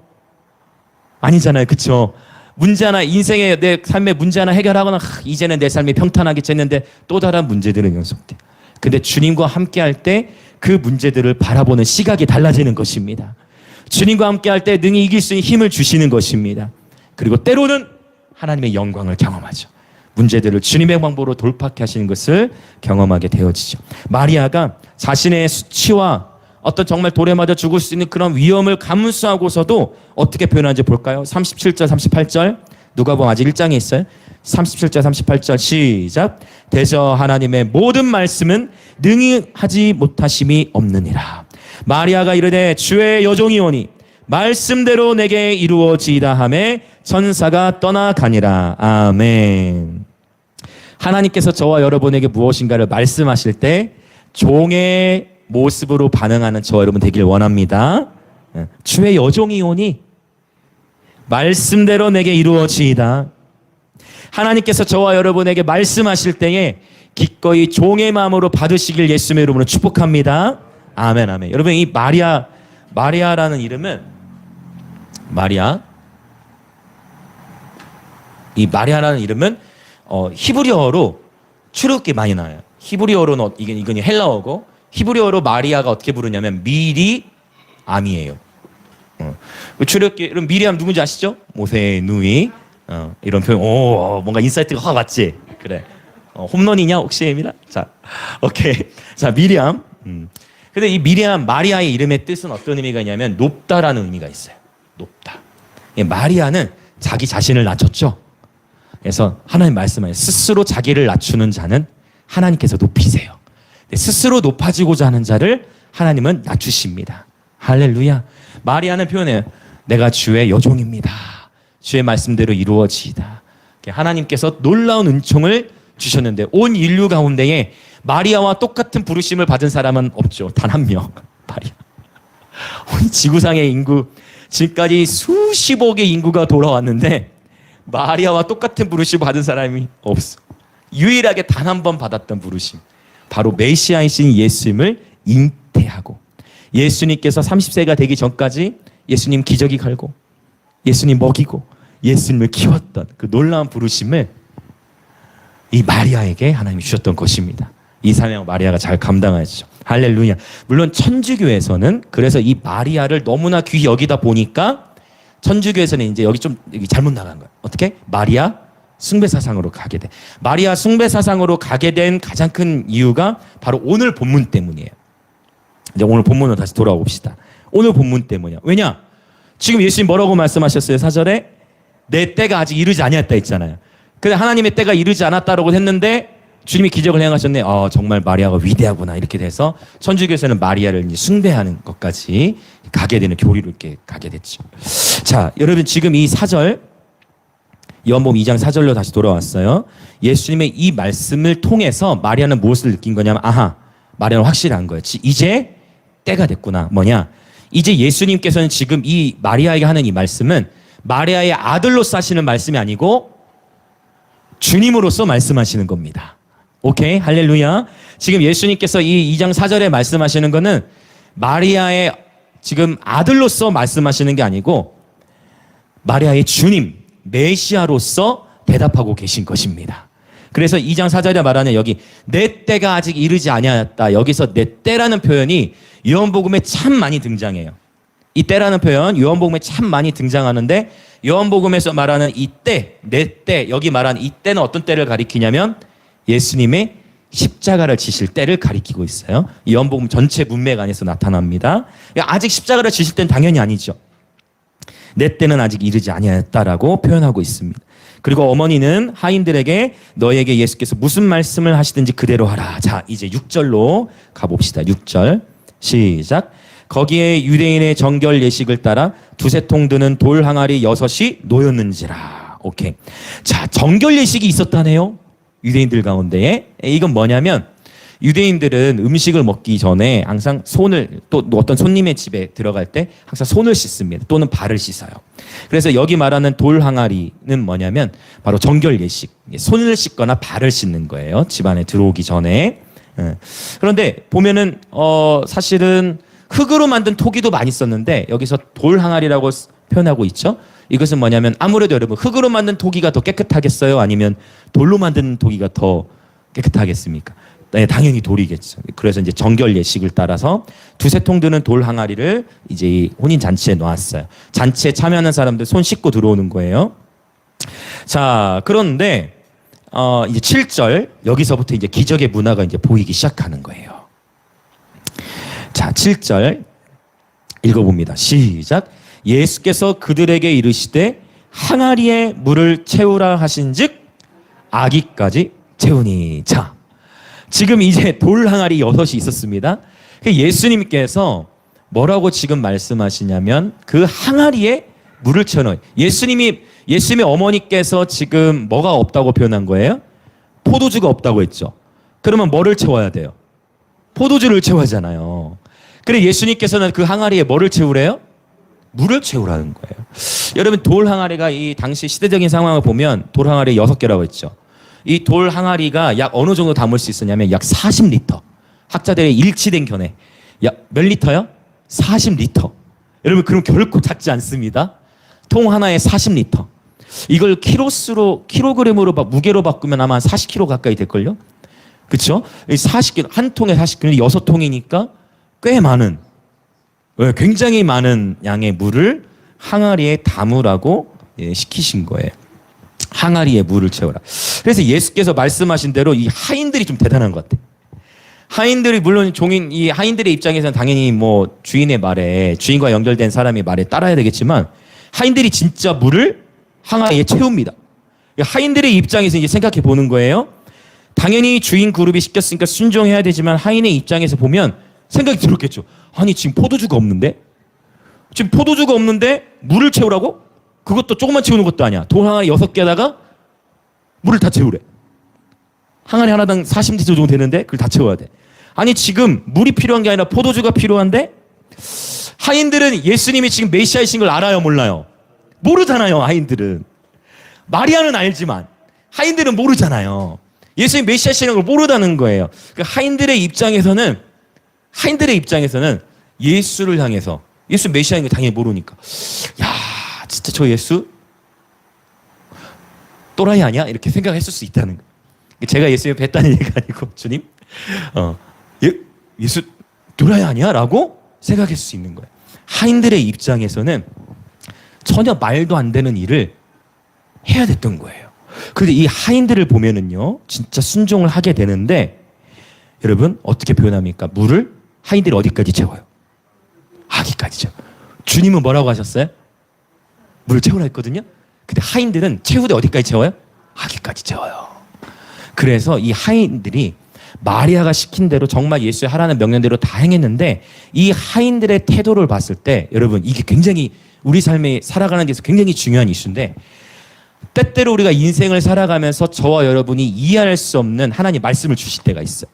아니잖아요. 그렇죠? 문제 하나 인생의 내 삶의 문제 하나 해결하거나 이제는 내 삶이 평탄하겠지 했는데 또 다른 문제들은 연속돼. 근데 주님과 함께 할 때 그 문제들을 바라보는 시각이 달라지는 것입니다. 주님과 함께 할 때 능히 이길 수 있는 힘을 주시는 것입니다. 그리고 때로는 하나님의 영광을 경험하죠. 문제들을 주님의 방법으로 돌파케 하시는 것을 경험하게 되어지죠. 마리아가 자신의 수치와 어떤 정말 돌에 맞아 죽을 수 있는 그런 위험을 감수하고서도 어떻게 표현하는지 볼까요? 37절, 38절 누가복음 아직 1장에 있어요. 37절, 38절 시작. 대저 하나님의 모든 말씀은 능히 하지 못하심이 없느니라. 마리아가 이르되 주의 여종이오니 말씀대로 내게 이루어지이다 하매 천사가 떠나가니라. 아멘. 하나님께서 저와 여러분에게 무엇인가를 말씀하실 때 종의 모습으로 반응하는 저와 여러분 되길 원합니다. 주의 여종이오니 말씀대로 내게 이루어지이다. 하나님께서 저와 여러분에게 말씀하실 때에 기꺼이 종의 마음으로 받으시길 예수님의 이름으로 축복합니다. 아멘, 아멘. 여러분 이 마리아라는 이름은 마리아라는 이름은 히브리어로 출애굽기 많이 나와요. 히브리어로는 이건 헬라어고 히브리어로 마리아가 어떻게 부르냐면 미리암이에요. 출애굽기 여러분 미리암 누군지 아시죠? 모세의 누이. 이런 표현. 오, 뭔가 인사이트가 확 왔지. 그래. 홈런이냐 혹시 에미라? 자, 오케이. 자, 미리암. 근데 이 미리암 마리아의 이름의 뜻은 어떤 의미가 있냐면 높다라는 의미가 있어요. 높다. 마리아는 자기 자신을 낮췄죠. 그래서 하나님 말씀하세요. 스스로 자기를 낮추는 자는 하나님께서 높이세요. 스스로 높아지고자 하는 자를 하나님은 낮추십니다. 할렐루야. 마리아는 표현해요. 내가 주의 여종입니다. 주의 말씀대로 이루어지이다. 하나님께서 놀라운 은총을 주셨는데 온 인류 가운데에 마리아와 똑같은 부르심을 받은 사람은 없죠. 단 한 명. 마리아. 온 지구상의 인구, 지금까지 수십억의 인구가 돌아왔는데 마리아와 똑같은 부르심 받은 사람이 없어. 유일하게 단 한 번 받았던 부르심. 바로 메시아이신 예수님을 잉태하고 예수님께서 30세가 되기 전까지 예수님 기저귀 갈고 예수님 먹이고 예수님을 키웠던 그 놀라운 부르심을 이 마리아에게 하나님이 주셨던 것입니다. 이 사명 마리아가 잘 감당하죠. 할렐루야. 물론 천주교에서는 그래서 이 마리아를 너무나 귀히 여기다 보니까 천주교에서는 이제 여기 잘못 나간 거예요. 어떻게? 마리아 숭배 사상으로 가게 돼. 마리아 숭배 사상으로 가게 된 가장 큰 이유가 바로 오늘 본문 때문이에요. 이제 오늘 본문으로 다시 돌아와 봅시다. 오늘 본문 때문이야. 왜냐? 지금 예수님 뭐라고 말씀하셨어요? 4절에 내 때가 아직 이르지 아니었다 했잖아요. 근데 하나님의 때가 이르지 않았다라고 했는데 주님이 기적을 행하셨네. 정말 마리아가 위대하구나 이렇게 돼서 천주교에서는 마리아를 이제 숭배하는 것까지 가게 되는 교리로 이렇게 가게 됐죠. 자, 여러분 지금 이 4절 요한복음 2장 4절로 다시 돌아왔어요. 예수님의 이 말씀을 통해서 마리아는 무엇을 느낀 거냐면 마리아는 확실한 거예요. 이제 때가 됐구나. 뭐냐? 이제 예수님께서는 지금 이 마리아에게 하는 이 말씀은 마리아의 아들로서 하시는 말씀이 아니고 주님으로서 말씀하시는 겁니다. 오케이? 할렐루야. 지금 예수님께서 이 2장 4절에 말씀하시는 거는 마리아의 지금 아들로서 말씀하시는 게 아니고 마리아의 주님, 메시아로서 대답하고 계신 것입니다. 그래서 2장 4절에 말하는 여기 내 때가 아직 이르지 아니하였다. 여기서 내 때라는 표현이 요한복음에 참 많이 등장해요. 이 때라는 표현 요한복음에 참 많이 등장하는데 요한복음에서 말하는 이 때, 내 때, 여기 말하는 이 때는 어떤 때를 가리키냐면 예수님의 십자가를 지실 때를 가리키고 있어요. 요한복음 전체 문맥 안에서 나타납니다. 아직 십자가를 지실 때는 당연히 아니죠. 내 때는 아직 이르지 아니하였다라고 표현하고 있습니다. 그리고 어머니는 하인들에게 너에게 예수께서 무슨 말씀을 하시든지 그대로 하라. 자, 이제 6절로 가봅시다. 6절 시작. 거기에 유대인의 정결 예식을 따라 두세 통 드는 돌 항아리 6이 놓였는지라. 오케이. 자, 정결 예식이 있었다네요. 유대인들 가운데에. 이건 뭐냐면 유대인들은 음식을 먹기 전에 항상 손을 또 어떤 손님의 집에 들어갈 때 항상 손을 씻습니다. 또는 발을 씻어요. 그래서 여기 말하는 돌 항아리는 뭐냐면 바로 정결 예식. 손을 씻거나 발을 씻는 거예요. 집 안에 들어오기 전에. 그런데 보면은 사실은 흙으로 만든 토기도 많이 썼는데 여기서 돌 항아리라고 표현하고 있죠. 이것은 뭐냐면 아무래도 여러분 흙으로 만든 토기가 더 깨끗하겠어요? 아니면 돌로 만든 토기가 더 깨끗하겠습니까? 네, 당연히 돌이겠죠. 그래서 이제 정결 예식을 따라서 두세 통 드는 돌 항아리를 이제 혼인 잔치에 놓았어요. 잔치에 참여하는 사람들 손 씻고 들어오는 거예요. 자, 그런데 이제 7절 여기서부터 이제 기적의 문화가 이제 보이기 시작하는 거예요. 자, 7절 읽어봅니다. 시작. 예수께서 그들에게 이르시되 항아리에 물을 채우라 하신즉 아기까지 채우니. 자, 지금 이제 돌 항아리 6이 있었습니다. 예수님께서 뭐라고 지금 말씀하시냐면 그 항아리에 물을 채워넣어요. 예수님의 어머니께서 지금 뭐가 없다고 표현한 거예요? 포도주가 없다고 했죠. 그러면 뭐를 채워야 돼요? 포도주를 채워야 하잖아요. 그래 예수님께서는 그 항아리에 뭐를 채우래요? 물을 채우라는 거예요. 여러분 돌 항아리가 이 당시 시대적인 상황을 보면 돌 항아리 6개라고 했죠. 이 돌 항아리가 약 어느 정도 담을 수 있었냐면 약 40리터. 학자들의 일치된 견해. 약 몇 리터요? 40리터. 여러분 그럼 결코 작지 않습니다. 통 하나에 40리터. 이걸 킬로그램으로 무게로 바꾸면 아마 한 40kg 가까이 될걸요? 그렇죠? 40kg, 한 통에 40kg, 6통이니까 꽤 많은, 굉장히 많은 양의 물을 항아리에 담으라고 시키신 거예요. 항아리에 물을 채워라. 그래서 예수께서 말씀하신 대로 이 하인들이 좀 대단한 것 같아. 하인들이 물론 이 하인들의 입장에서는 당연히 뭐 주인의 말에, 주인과 연결된 사람의 말에 따라야 되겠지만 하인들이 진짜 물을 항아리에 채웁니다. 하인들의 입장에서 이제 생각해 보는 거예요. 당연히 주인 그룹이 시켰으니까 순종해야 되지만 하인의 입장에서 보면 생각이 들었겠죠. 아니 지금 포도주가 없는데? 지금 포도주가 없는데 물을 채우라고? 그것도 조금만 채우는 것도 아니야. 돌 항아리 6개에다가 물을 다 채우래. 항아리 하나당 40리터 정도 되는데 그걸 다 채워야 돼. 아니 지금 물이 필요한 게 아니라 포도주가 필요한데 하인들은 예수님이 지금 메시아이신 걸 알아요, 몰라요? 모르잖아요, 하인들은. 마리아는 알지만 하인들은 모르잖아요. 예수님 메시아시라는 걸 모르다는 거예요. 그러니까 하인들의 입장에서는 예수를 향해서 예수 메시아인 걸 당연히 모르니까 야 진짜 저 예수 또라이 아니야? 이렇게 생각했을 수 있다는 거예요. 제가 예수님 뵀다는 얘기가 아니고 주님 예수 또라이 아니야? 라고 생각했을 수 있는 거예요. 하인들의 입장에서는 전혀 말도 안 되는 일을 해야 됐던 거예요. 그런데 이 하인들을 보면은요, 진짜 순종을 하게 되는데, 여러분, 어떻게 표현합니까? 물을 하인들이 어디까지 채워요? 아기까지죠. 주님은 뭐라고 하셨어요? 물을 채우라 했거든요? 근데 하인들은 채우되 어디까지 채워요? 아기까지 채워요. 그래서 이 하인들이 마리아가 시킨 대로 정말 예수의 하라는 명령대로 다 행했는데, 이 하인들의 태도를 봤을 때, 여러분, 이게 굉장히 우리 삶에 살아가는 데서 굉장히 중요한 이슈인데, 때때로 우리가 인생을 살아가면서 저와 여러분이 이해할 수 없는 하나님 말씀을 주실 때가 있어요.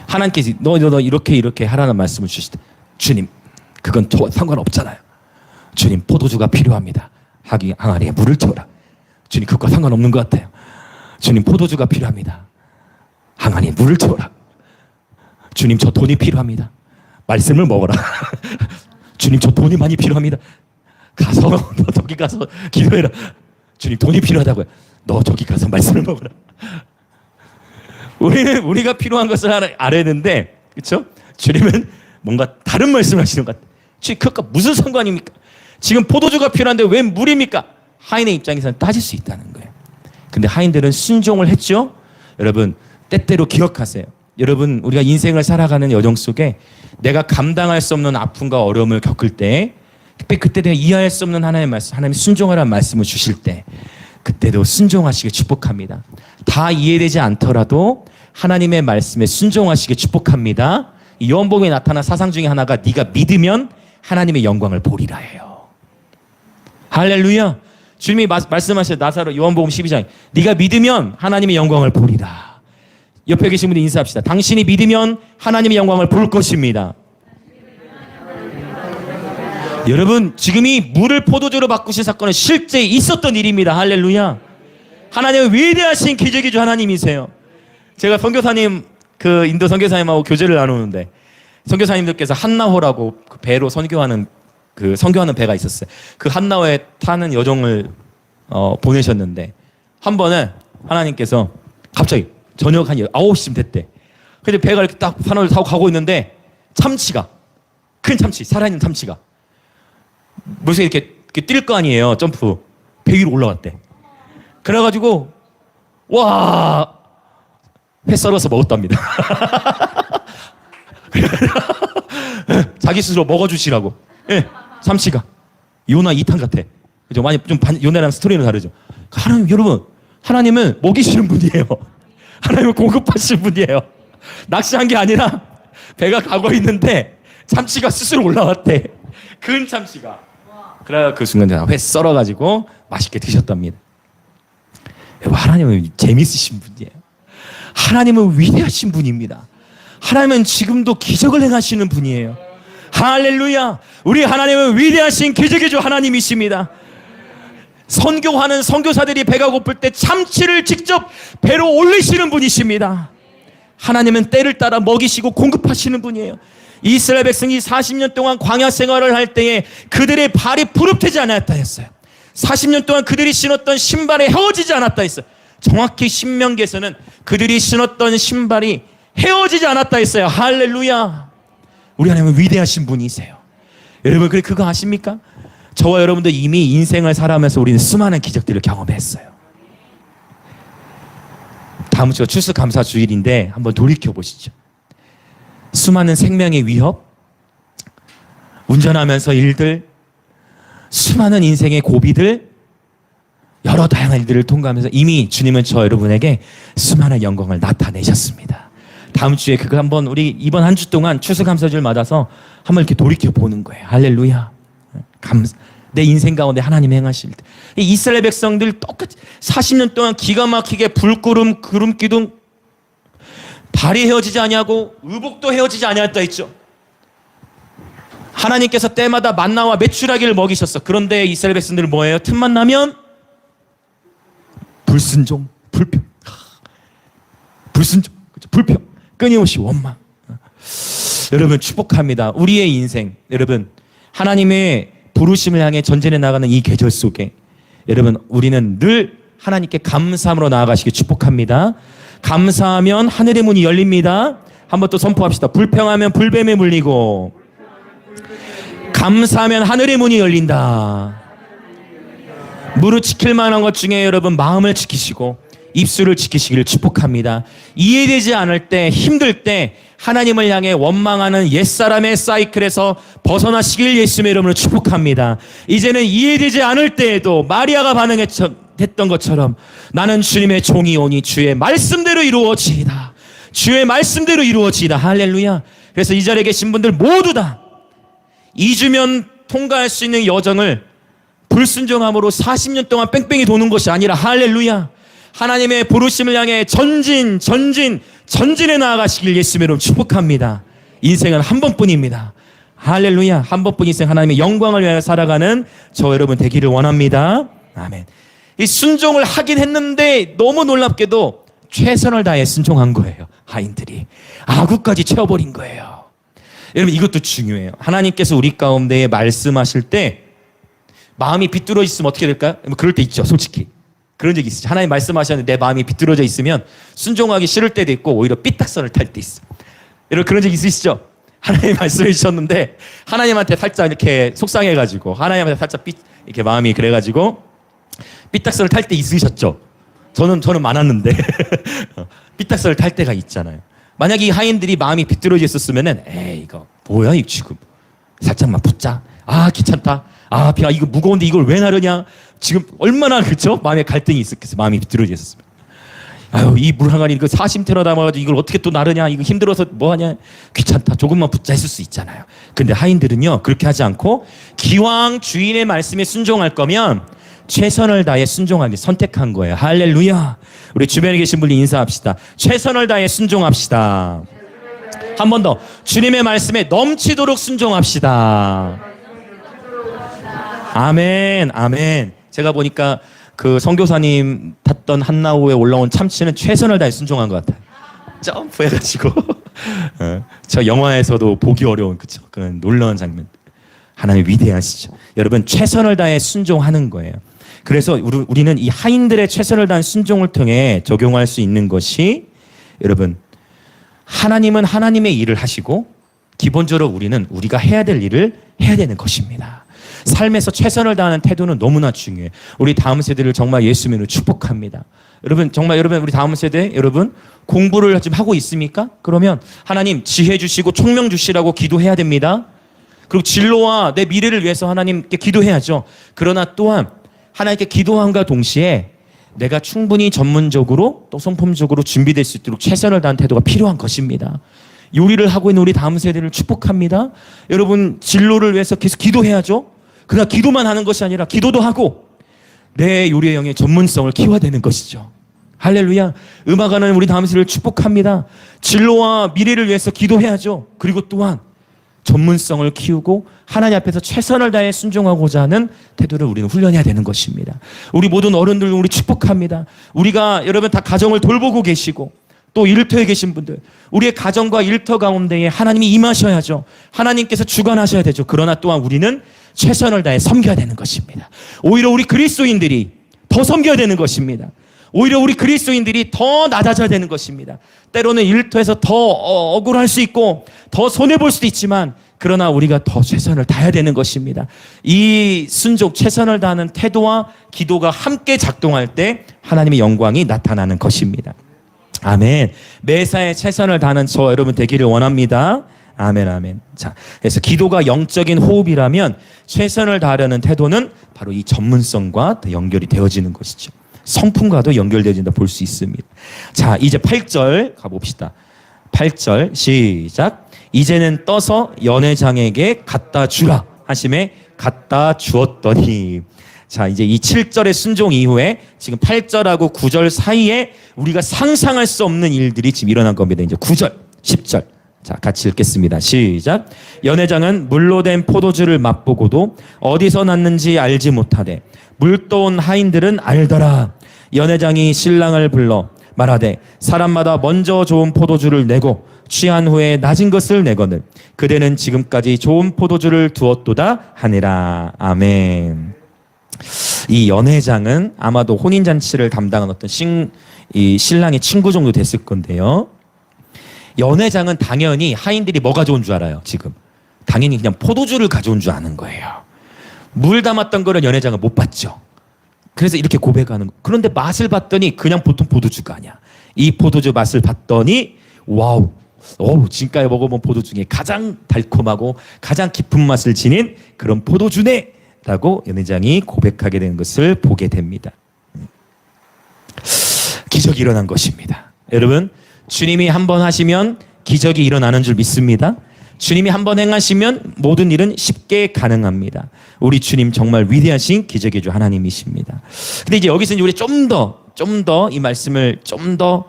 하나님께서 너 이렇게 하라는 말씀을 주실 때 주님 그건 저와 상관없잖아요. 주님 포도주가 필요합니다. 항아리에 물을 채워라. 주님 그것과 상관없는 것 같아요. 주님 포도주가 필요합니다. 항아리에 물을 채워라. 주님 저 돈이 필요합니다. 말씀을 먹어라. 주님 저 돈이 많이 필요합니다. 가서 너 저기 가서 기도해라. 주님 돈이 필요하다고요. 너 저기 가서 말씀을 먹어라. 우리가 필요한 것을 알았는데, 그렇죠? 주님은 뭔가 다른 말씀을 하시는 것 같아요. 주님 그것과 무슨 상관입니까? 지금 포도주가 필요한데 왜 물입니까? 하인의 입장에서는 따질 수 있다는 거예요. 근데 하인들은 순종을 했죠. 여러분 때때로 기억하세요. 여러분 우리가 인생을 살아가는 여정 속에 내가 감당할 수 없는 아픔과 어려움을 겪을 때, 특히 그때 내가 이해할 수 없는 하나님의 말씀, 하나님 순종하라는 말씀을 주실 때 그때도 순종하시길 축복합니다. 다 이해되지 않더라도 하나님의 말씀에 순종하시길 축복합니다. 요한복음에 나타난 사상 중에 하나가 네가 믿으면 하나님의 영광을 보리라 해요. 할렐루야. 주님이 말씀하신 나사로 요한복음 12장 네가 믿으면 하나님의 영광을 보리라. 옆에 계신 분들 인사합시다. 당신이 믿으면 하나님의 영광을 볼 것입니다. 여러분 지금 이 물을 포도주로 바꾸신 사건은 실제 있었던 일입니다. 할렐루야. 하나님의 위대하신 기적의 주 하나님이세요. 제가 선교사님 인도 선교사님하고 교제를 나누는데 선교사님들께서 한나호라고 그 배로 선교하는 배가 있었어요. 그 한나호에 타는 여정을 보내셨는데 한 번은 하나님께서 갑자기 저녁 한 9시쯤 됐대. 근데 배가 이렇게 딱 산을 타고 가고 있는데 큰 참치, 살아있는 참치가 물속에 이렇게 뛸 거 아니에요. 점프. 배 위로 올라갔대. 그래가지고 회 썰어서 먹었답니다. 자기 스스로 먹어주시라고. 예, 참치가 요나 2탄 같아. 그죠? 많이 좀 요나랑 스토리는 다르죠. 하나님 여러분, 하나님은 먹이시는 분이에요. 하나님은 공급하시는 분이에요. 낚시한 게 아니라 배가 가고 있는데 참치가 스스로 올라왔대. 큰 참치가. 그래 그 순간 회 썰어가지고 맛있게 드셨답니다. 하나님은 재밌으신 분이에요. 하나님은 위대하신 분입니다. 하나님은 지금도 기적을 행하시는 분이에요. 할렐루야. 우리 하나님은 위대하신 기적의 주 하나님이십니다. 선교하는 선교사들이 배가 고플 때 참치를 직접 배로 올리시는 분이십니다. 하나님은 때를 따라 먹이시고 공급하시는 분이에요. 이스라엘 백성이 40년 동안 광야 생활을 할 때에 그들의 발이 부릅뜨지 않았다 했어요. 40년 동안 그들이 신었던 신발이 헤어지지 않았다 했어요. 정확히 신명기에서는 그들이 신었던 신발이 헤어지지 않았다 했어요. 할렐루야. 우리 하나님은 위대하신 분이세요. 여러분 그거 아십니까? 저와 여러분도 이미 인생을 살아가면서 우리는 수많은 기적들을 경험했어요. 다음 주가 추수감사주일인데 한번 돌이켜보시죠. 수많은 생명의 위협, 운전하면서 일들, 수많은 인생의 고비들, 여러 다양한 일들을 통과하면서 이미 주님은 저 여러분에게 수많은 영광을 나타내셨습니다. 다음 주에 그거 한번 우리 이번 한 주 동안 추수감사절 맞아서 한번 이렇게 돌이켜 보는 거예요. 할렐루야. 내 인생 가운데 하나님 행하실 때. 이스라엘 백성들 똑같이 40년 동안 기가 막히게 불구름, 구름기둥, 발이 헤어지지 아니하고 의복도 헤어지지 아니하였다 했죠. 하나님께서 때마다 만나와 메추라기를 먹이셨어. 그런데 이스라엘 백성들은 뭐예요? 틈만 나면 불순종, 불평. 불순종, 불평, 끊임없이 원망. 여러분 축복합니다. 우리의 인생, 여러분 하나님의 부르심을 향해 전진해 나가는 이 계절 속에 여러분 우리는 늘 하나님께 감사함으로 나아가시기 축복합니다. 감사하면 하늘의 문이 열립니다. 한번 또 선포합시다. 불평하면 불뱀에 물리고 감사하면 하늘의 문이 열린다. 무릇 지킬 만한 것 중에 여러분 마음을 지키시고 입술을 지키시기를 축복합니다. 이해되지 않을 때, 힘들 때 하나님을 향해 원망하는 옛사람의 사이클에서 벗어나시길 예수님의 이름으로 축복합니다. 이제는 이해되지 않을 때에도 마리아가 반응했던 것처럼 나는 주님의 종이오니 주의 말씀대로 이루어지이다. 주의 말씀대로 이루어지이다. 할렐루야. 그래서 이 자리에 계신 분들 모두 다 2주면 통과할 수 있는 여정을 불순종함으로 40년 동안 뺑뺑이 도는 것이 아니라 할렐루야. 하나님의 부르심을 향해 전진해 나아가시길 예수님의 이름으로 축복합니다. 인생은 한 번뿐입니다. 할렐루야. 한 번뿐 인생 하나님의 영광을 위하여 살아가는 저 여러분 되기를 원합니다. 아멘. 이 순종을 하긴 했는데 너무 놀랍게도 최선을 다해 순종한 거예요. 하인들이 아구까지 채워버린 거예요. 여러분 이것도 중요해요. 하나님께서 우리 가운데 말씀하실 때 마음이 비뚤어져 있으면 어떻게 될까요? 그럴 때 있죠. 솔직히 그런 적이 있어요. 하나님 말씀하셨는데 내 마음이 비뚤어져 있으면 순종하기 싫을 때도 있고 오히려 삐딱선을 탈 때 있어. 여러분 그런 적 있으시죠? 하나님 말씀해 주셨는데 하나님한테 살짝 이렇게 속상해가지고 하나님한테 살짝 이렇게 마음이 그래가지고 삐딱선을 탈 때 있으셨죠? 저는 많았는데 삐딱선을 탈 때가 있잖아요. 만약에 이 하인들이 마음이 비뚤어져 있었으면은 에이 이거 뭐야 이거 지금 살짝만 붙자. 아 귀찮다. 아 이거 무거운데 이걸 왜 나르냐. 지금 얼마나 그렇죠? 마음에 갈등이 있었겠어. 마음이 비뚤어져 있었으면. 아유 이 물항아리 이거 사심태로 담아가지고 이걸 어떻게 또 나르냐. 이거 힘들어서 뭐하냐. 귀찮다. 조금만 붙자 했을 수 있잖아요. 근데 하인들은요 그렇게 하지 않고 기왕 주인의 말씀에 순종할 거면 최선을 다해 순종하기 선택한 거예요. 할렐루야. 우리 주변에 계신 분이 인사합시다. 최선을 다해 순종합시다. 한 번 더. 주님의 말씀에 넘치도록 순종합시다. 아멘, 아멘. 제가 보니까 그 선교사님 탔던 한나우에 올라온 참치는 최선을 다해 순종한 것 같아요. 점프해가지고 저 영화에서도 보기 어려운 그쵸? 그런 놀라운 장면. 하나님 위대하시죠. 여러분 최선을 다해 순종하는 거예요. 그래서 우리는 이 하인들의 최선을 다한 순종을 통해 적용할 수 있는 것이 여러분 하나님은 하나님의 일을 하시고 기본적으로 우리는 우리가 해야 될 일을 해야 되는 것입니다. 삶에서 최선을 다하는 태도는 너무나 중요해요. 우리 다음 세대를 정말 예수님으로 축복합니다. 여러분 정말 여러분 우리 다음 세대 여러분 공부를 지금 하고 있습니까? 그러면 하나님 지혜 주시고 총명 주시라고 기도해야 됩니다. 그리고 진로와 내 미래를 위해서 하나님께 기도해야죠. 그러나 또한 하나님께 기도함과 동시에 내가 충분히 전문적으로 또 성품적으로 준비될 수 있도록 최선을 다한 태도가 필요한 것입니다. 요리를 하고 있는 우리 다음 세대를 축복합니다. 여러분 진로를 위해서 계속 기도해야죠. 그러나 기도만 하는 것이 아니라 기도도 하고 내 요리의 영의 전문성을 키워야 되는 것이죠. 할렐루야. 음악하는 우리 다음 세대를 축복합니다. 진로와 미래를 위해서 기도해야죠. 그리고 또한 전문성을 키우고 하나님 앞에서 최선을 다해 순종하고자 하는 태도를 우리는 훈련해야 되는 것입니다. 우리 모든 어른들 우리 축복합니다. 우리가 여러분 다 가정을 돌보고 계시고 또 일터에 계신 분들 우리의 가정과 일터 가운데에 하나님이 임하셔야죠. 하나님께서 주관하셔야 되죠. 그러나 또한 우리는 최선을 다해 섬겨야 되는 것입니다. 오히려 우리 그리스도인들이 더 섬겨야 되는 것입니다. 오히려 우리 그리스도인들이 더 낮아져야 되는 것입니다. 때로는 일터에서 더 억울할 수 있고 더 손해볼 수도 있지만 그러나 우리가 더 최선을 다해야 되는 것입니다. 이 순종, 최선을 다하는 태도와 기도가 함께 작동할 때 하나님의 영광이 나타나는 것입니다. 아멘. 매사에 최선을 다하는 저 여러분 되기를 원합니다. 아멘, 아멘. 자, 그래서 기도가 영적인 호흡이라면 최선을 다하려는 태도는 바로 이 전문성과 연결이 되어지는 것이죠. 성품과도 연결되어진다 볼 수 있습니다. 자, 이제 8절 가봅시다. 8절 시작. 이제는 떠서 연회장에게 갖다 주라 하심에 갖다 주었더니. 자, 이제 이 7절의 순종 이후에 지금 8절하고 9절 사이에 우리가 상상할 수 없는 일들이 지금 일어난 겁니다. 이제 9절, 10절. 자, 같이 읽겠습니다. 시작. 연회장은 물로 된 포도주를 맛보고도 어디서 났는지 알지 못하되 물떠온 하인들은 알더라. 연회장이 신랑을 불러 말하되 사람마다 먼저 좋은 포도주를 내고 취한 후에 낮은 것을 내거늘 그대는 지금까지 좋은 포도주를 두었도다 하니라. 아멘. 이 연회장은 아마도 혼인잔치를 담당한 어떤 이 신랑의 친구 정도 됐을 건데요. 연회장은 당연히 하인들이 뭐가 좋은 줄 알아요. 지금 당연히 그냥 포도주를 가져온 줄 아는 거예요. 물 담았던 거는 연회장은 못 봤죠. 그래서 이렇게 고백하는 거. 그런데 맛을 봤더니 그냥 보통 포도주가 아니야. 이 포도주 맛을 봤더니 와우, 지금까지 먹어본 포도주 중에 가장 달콤하고 가장 깊은 맛을 지닌 그런 포도주네 라고 연회장이 고백하게 되는 것을 보게 됩니다. 기적이 일어난 것입니다. 여러분, 주님이 한번 하시면 기적이 일어나는 줄 믿습니다. 주님이 한번 행하시면 모든 일은 쉽게 가능합니다. 우리 주님 정말 위대하신 기적의 주 하나님이십니다. 근데 이제 여기서 우리 좀 더 이 말씀을 좀 더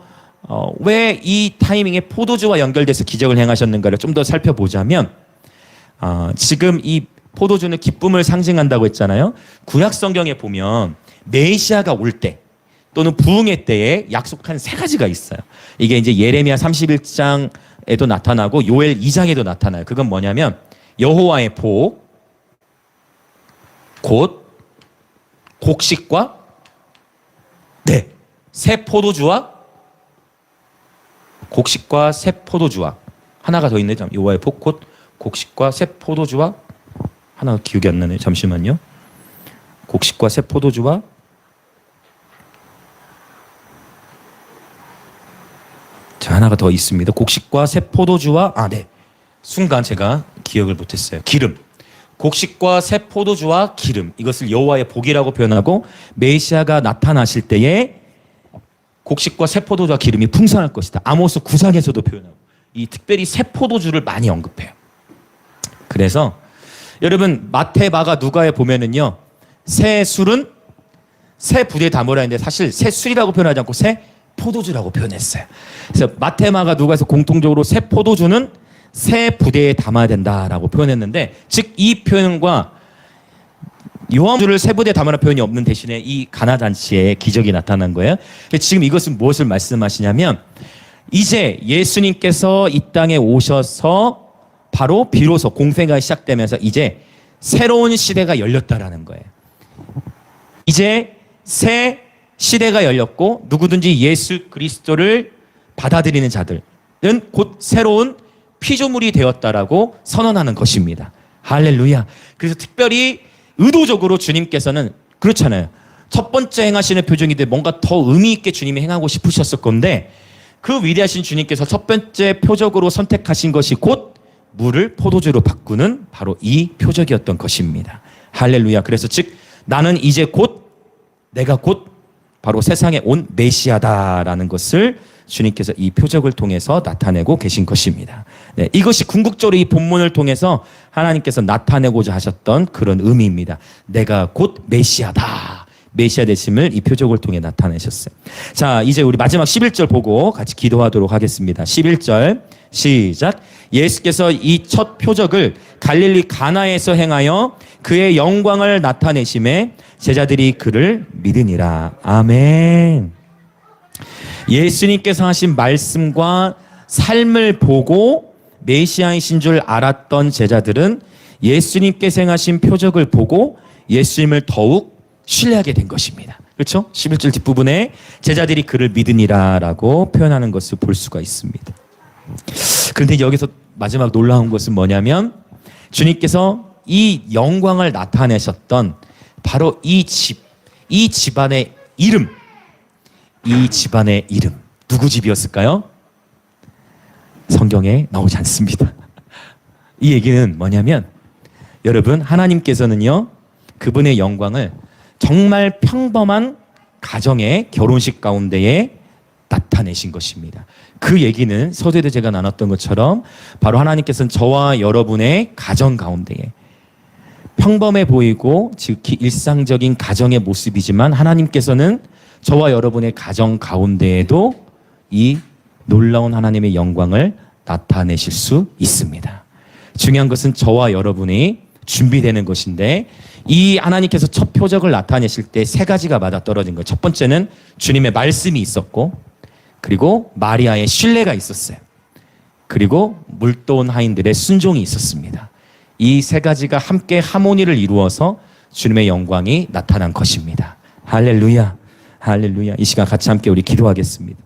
왜 이 타이밍에 포도주와 연결돼서 기적을 행하셨는가를 좀 더 살펴보자면 지금 이 포도주는 기쁨을 상징한다고 했잖아요. 구약 성경에 보면 메시아가 올 때 또는 부흥의 때에 약속한 세 가지가 있어요. 이게 이제 예레미야 31장에도 나타나고 요엘 2장에도 나타나요. 그건 뭐냐면 여호와의 복, 곧 곡식과 새 포도주와 곡식과 새 포도주와 하나가 더 있네. 여호와의 복, 곧 곡식과 새 포도주와 하나가 기억이 안 나네. 잠시만요. 곡식과 새 포도주와 자, 하나가 더 있습니다. 곡식과 새 포도주와 순간 제가 기억을 못했어요. 기름. 곡식과 새 포도주와 기름. 이것을 여호와의 복이라고 표현하고 메시아가 나타나실 때에 곡식과 새 포도주와 기름이 풍성할 것이다. 아모스 9장에서도 표현하고 이 특별히 새 포도주를 많이 언급해요. 그래서 여러분 마태, 마가, 누가에 보면은요 새 술은 새 부대에 담으라 했는데 사실 새 술이라고 표현하지 않고 새 포도주라고 표현했어요. 그래서 마태, 마가, 누가에서 공통적으로 새 포도주는 새 부대에 담아야 된다라고 표현했는데 즉 이 표현과 요한주를 새 부대에 담으라 표현이 없는 대신에 이 가나 잔치에 기적이 나타난 거예요. 지금 이것은 무엇을 말씀하시냐면 이제 예수님께서 이 땅에 오셔서 바로 비로소 공생애가 시작되면서 이제 새로운 시대가 열렸다라는 거예요. 이제 새 시대가 열렸고 누구든지 예수 그리스도를 받아들이는 자들은 곧 새로운 피조물이 되었다라고 선언하는 것입니다. 할렐루야. 그래서 특별히 의도적으로 주님께서는 그렇잖아요. 첫 번째 행하시는 표정인데 뭔가 더 의미 있게 주님이 행하고 싶으셨을 건데 그 위대하신 주님께서 첫 번째 표적으로 선택하신 것이 곧 물을 포도주로 바꾸는 바로 이 표적이었던 것입니다. 할렐루야. 그래서 즉 나는 이제 내가 곧 바로 세상에 온 메시아다라는 것을 주님께서 이 표적을 통해서 나타내고 계신 것입니다. 네, 이것이 궁극적으로 이 본문을 통해서 하나님께서 나타내고자 하셨던 그런 의미입니다. 내가 곧 메시아다. 메시아 되심을 이 표적을 통해 나타내셨어요. 자, 이제 우리 마지막 11절 보고 같이 기도하도록 하겠습니다. 11절 시작. 예수께서 이 첫 표적을 갈릴리 가나에서 행하여 그의 영광을 나타내심에 제자들이 그를 믿으니라. 아멘. 예수님께서 하신 말씀과 삶을 보고 메시아이신 줄 알았던 제자들은 예수님께서 행하신 표적을 보고 예수님을 더욱 신뢰하게 된 것입니다. 그렇죠? 11절 뒷부분에 제자들이 그를 믿으니라라고 표현하는 것을 볼 수가 있습니다. 그런데 여기서 마지막 놀라운 것은 뭐냐면 주님께서 이 영광을 나타내셨던 바로 이 집안의 이름, 이 집안의 이름 누구 집이었을까요? 성경에 나오지 않습니다. 이 얘기는 뭐냐면 여러분, 하나님께서는요 그분의 영광을 정말 평범한 가정의 결혼식 가운데에 나타내신 것입니다. 그 얘기는 서두에도 제가 나눴던 것처럼 바로 하나님께서는 저와 여러분의 가정 가운데에 평범해 보이고 즉히 일상적인 가정의 모습이지만 하나님께서는 저와 여러분의 가정 가운데에도 이 놀라운 하나님의 영광을 나타내실 수 있습니다. 중요한 것은 저와 여러분이 준비되는 것인데 이 하나님께서 첫 표적을 나타내실 때 세 가지가 맞아떨어진 거예요. 첫 번째는 주님의 말씀이 있었고, 그리고 마리아의 신뢰가 있었어요. 그리고 물도온 하인들의 순종이 있었습니다. 이 세 가지가 함께 하모니를 이루어서 주님의 영광이 나타난 것입니다. 할렐루야, 할렐루야. 이 시간 같이 함께 우리 기도하겠습니다.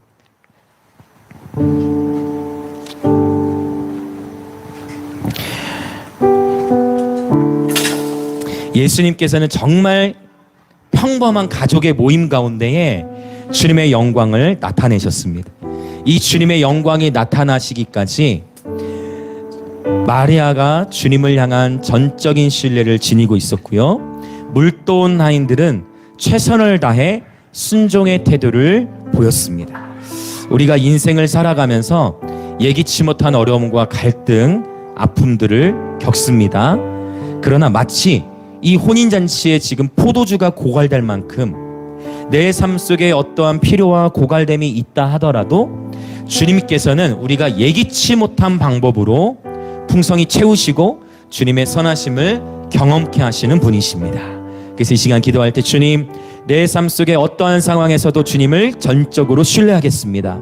예수님께서는 정말 평범한 가족의 모임 가운데에 주님의 영광을 나타내셨습니다. 이 주님의 영광이 나타나시기까지 마리아가 주님을 향한 전적인 신뢰를 지니고 있었고요. 물도온 하인들은 최선을 다해 순종의 태도를 보였습니다. 우리가 인생을 살아가면서 예기치 못한 어려움과 갈등, 아픔들을 겪습니다. 그러나 마치 이 혼인잔치에 지금 포도주가 고갈될 만큼 내 삶 속에 어떠한 필요와 고갈됨이 있다 하더라도 주님께서는 우리가 예기치 못한 방법으로 풍성히 채우시고 주님의 선하심을 경험케 하시는 분이십니다. 그래서 이 시간 기도할 때 주님, 내 삶 속에 어떠한 상황에서도 주님을 전적으로 신뢰하겠습니다.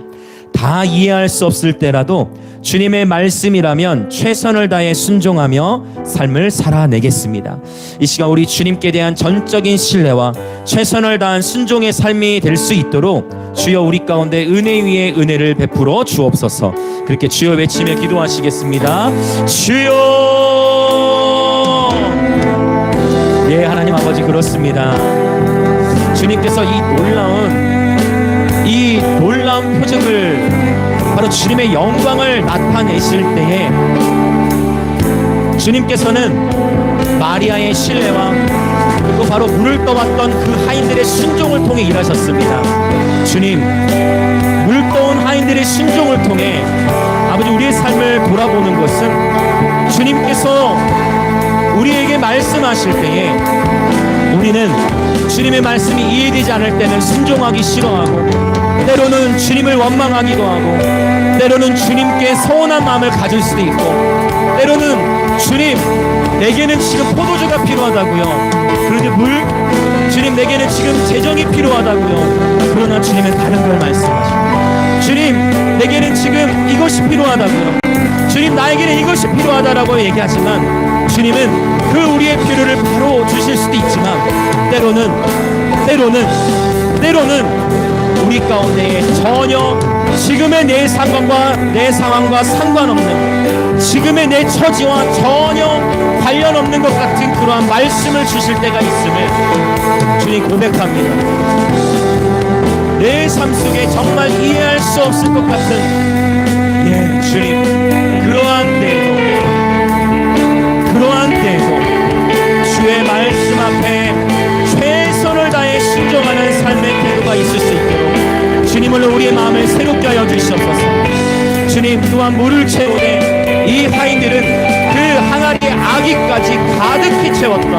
다 이해할 수 없을 때라도 주님의 말씀이라면 최선을 다해 순종하며 삶을 살아내겠습니다. 이 시간 우리 주님께 대한 전적인 신뢰와 최선을 다한 순종의 삶이 될 수 있도록 주여 우리 가운데 은혜 위에 은혜를 베풀어 주옵소서. 그렇게 주여 외치며 기도하시겠습니다. 주여. 예, 하나님 아버지, 그렇습니다. 주님께서 이 놀라운 표적을 바로 주님의 영광을 나타내실 때에 주님께서는 마리아의 신뢰와 그리고 바로 물을 떠왔던 그 하인들의 순종을 통해 일하셨습니다. 주님, 물 떠온 하인들의 순종을 통해 아버지 우리의 삶을 돌아보는 것은 주님께서 우리에게 말씀하실 때에 우리는 주님의 말씀이 이해되지 않을 때는 순종하기 싫어하고 때로는 주님을 원망하기도 하고 때로는 주님께 서운한 마음을 가질 수도 있고 때로는 주님, 내게는 지금 포도주가 필요하다고요. 그런데 주님, 내게는 지금 재정이 필요하다고요. 그러나 주님은 다른 걸 말씀하십니다. 주님, 내게는 지금 이것이 필요하다고요. 주님, 나에게는 이것이 필요하다라고 얘기하지만 주님은 그 우리의 필요를 바로 주실 수도 있지만 때로는 우리 가운데에 전혀 지금의 내 상황과 상관없는 지금의 내 처지와 전혀 관련 없는 것 같은 그러한 말씀을 주실 때가 있음을 주님 고백합니다. 내 삶 속에 정말 이해할 수 없을 것 같은 주님, 그러한 때에도 주의 말씀 앞에 최선을 다해 순종하는 삶의 태도가 있을 수 있도록 주님을 우리의 마음을 새롭게 하여 주시옵소서. 주님, 또한 물을 채우되 이 하인들은 그 항아리의 아기까지 가득히 채웠던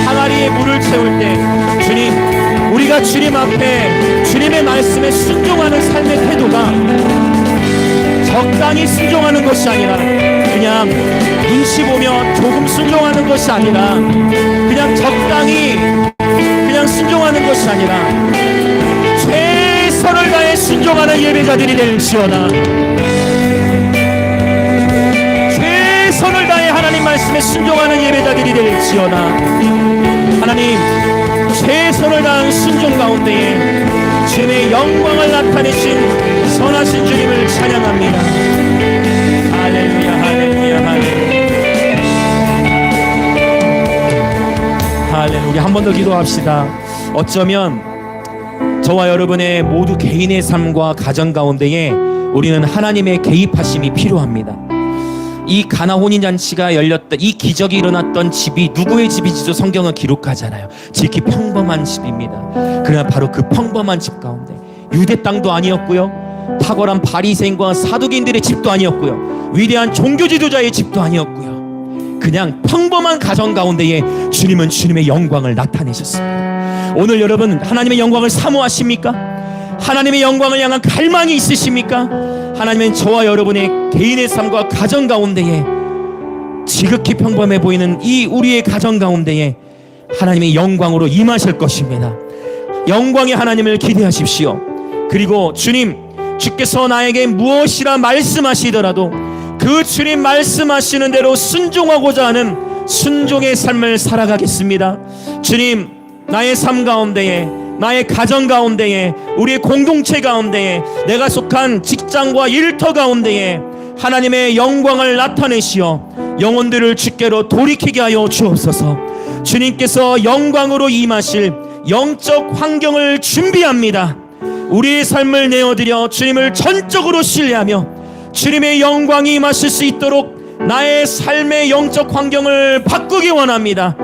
항아리에 물을 채울 때 주님, 우리가 주님 앞에 주님의 말씀에 순종하는 삶의 태도가 적당히 순종하는 것이 아니라 그냥 눈치 보며 조금 순종하는 것이 아니라 그냥 적당히 그냥 순종하는 것이 아니라 최선을 다해 순종하는 예배자들이 될지어다. 최선을 다해 하나님 말씀에 순종하는 예배자들이 될지어다. 하나님, 최선을 다한 순종 가운데에 주님의 영광을 나타내신 선하신 주님을 찬양합니다. 할렐루야, 할렐루야, 할렐루야. 할렐루야. 우리 한 번 더 기도합시다. 어쩌면 저와 여러분의 모두 개인의 삶과 가정 가운데에 우리는 하나님의 개입하심이 필요합니다. 이 가나 혼인잔치가 열렸던 이 기적이 일어났던 집이 누구의 집인지도 성경은 기록하잖아요. 지극히 평범한 집입니다. 그러나 바로 그 평범한 집 가운데 유대 땅도 아니었고요, 탁월한 바리새인과 사두개인들의 집도 아니었고요, 위대한 종교 지도자의 집도 아니었고요, 그냥 평범한 가정 가운데에 주님은 주님의 영광을 나타내셨습니다. 오늘 여러분 하나님의 영광을 사모하십니까? 하나님의 영광을 향한 갈망이 있으십니까? 하나님은 저와 여러분의 개인의 삶과 가정 가운데에 지극히 평범해 보이는 이 우리의 가정 가운데에 하나님의 영광으로 임하실 것입니다. 영광의 하나님을 기대하십시오. 그리고 주께서 나에게 무엇이라 말씀하시더라도 그 주님 말씀하시는 대로 순종하고자 하는 순종의 삶을 살아가겠습니다. 주님, 나의 삶 가운데에, 나의 가정 가운데에, 우리의 공동체 가운데에, 내가 속한 직장과 일터 가운데에 하나님의 영광을 나타내시어 영혼들을 주께로 돌이키게 하여 주옵소서. 주님께서 영광으로 임하실 영적 환경을 준비합니다. 우리의 삶을 내어드려 주님을 전적으로 신뢰하며 주님의 영광이 임하실 수 있도록 나의 삶의 영적 환경을 바꾸기 원합니다.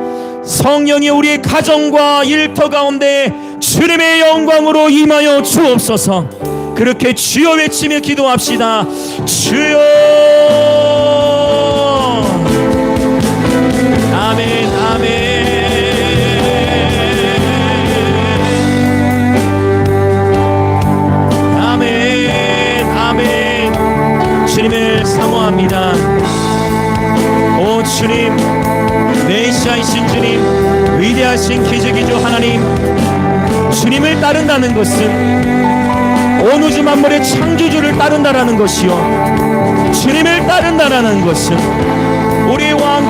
성령이 우리의 가정과 일터 가운데 주님의 영광으로 임하여 주옵소서. 그렇게 주여 외치며 기도합시다. 주여. 아멘, 아멘. 아멘, 아멘. 주님을 사모합니다. 오 주님, 메시아이신 주님, 위대하신 기적이죠 하나님. 주님을 따른다는 것은 온 우주 만물의 창조주를 따른다라는 것이요, 주님을 따른다라는 것은 우리 왕,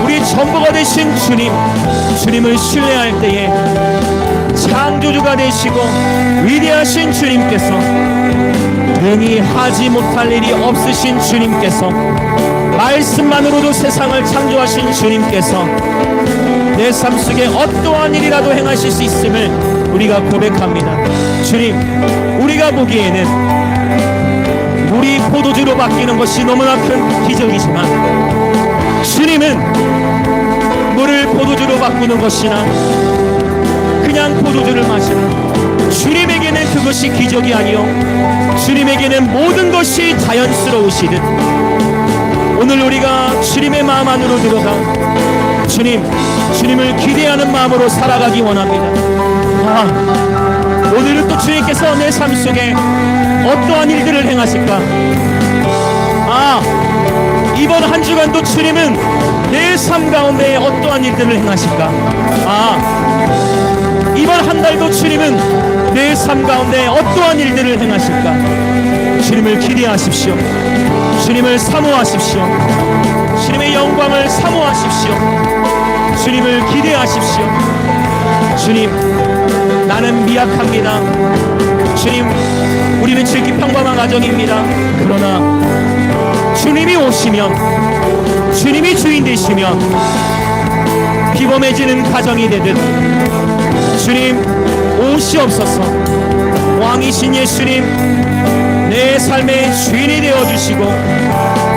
우리 전부가 되신 주님을 신뢰할 때에 창조주가 되시고 위대하신 주님께서 능히 하지 못할 일이 없으신 주님께서, 말씀만으로도 세상을 창조하신 주님께서 내 삶 속에 어떠한 일이라도 행하실 수 있음을 우리가 고백합니다. 주님, 우리가 보기에는 물이 포도주로 바뀌는 것이 너무나 큰 기적이지만 주님은 물을 포도주로 바꾸는 것이나 그냥 포도주를 마시는 주님에게는 그것이 기적이 아니요, 주님에게는 모든 것이 자연스러우시듯 오늘 우리가 주님의 마음 안으로 들어가 주님을 기대하는 마음으로 살아가기 원합니다. 오늘은 또 주님께서 내 삶 속에 어떠한 일들을 행하실까? 이번 한 주간도 주님은 내 삶 가운데 어떠한 일들을 행하실까? 이번 한 달도 주님은 내 삶 가운데 어떠한 일들을 행하실까? 주님을 기대하십시오. 주님을 사모하십시오. 주님의 영광을 사모하십시오. 주님을 기대하십시오. 주님, 나는 미약합니다. 주님, 우리는 지극히 평범한 가정입니다. 그러나 주님이 오시면, 주님이 주인 되시면 비범해지는 가정이 되듯 주님 오시옵소서. 왕이신 예수님, 내 삶의 주인이 되어주시고,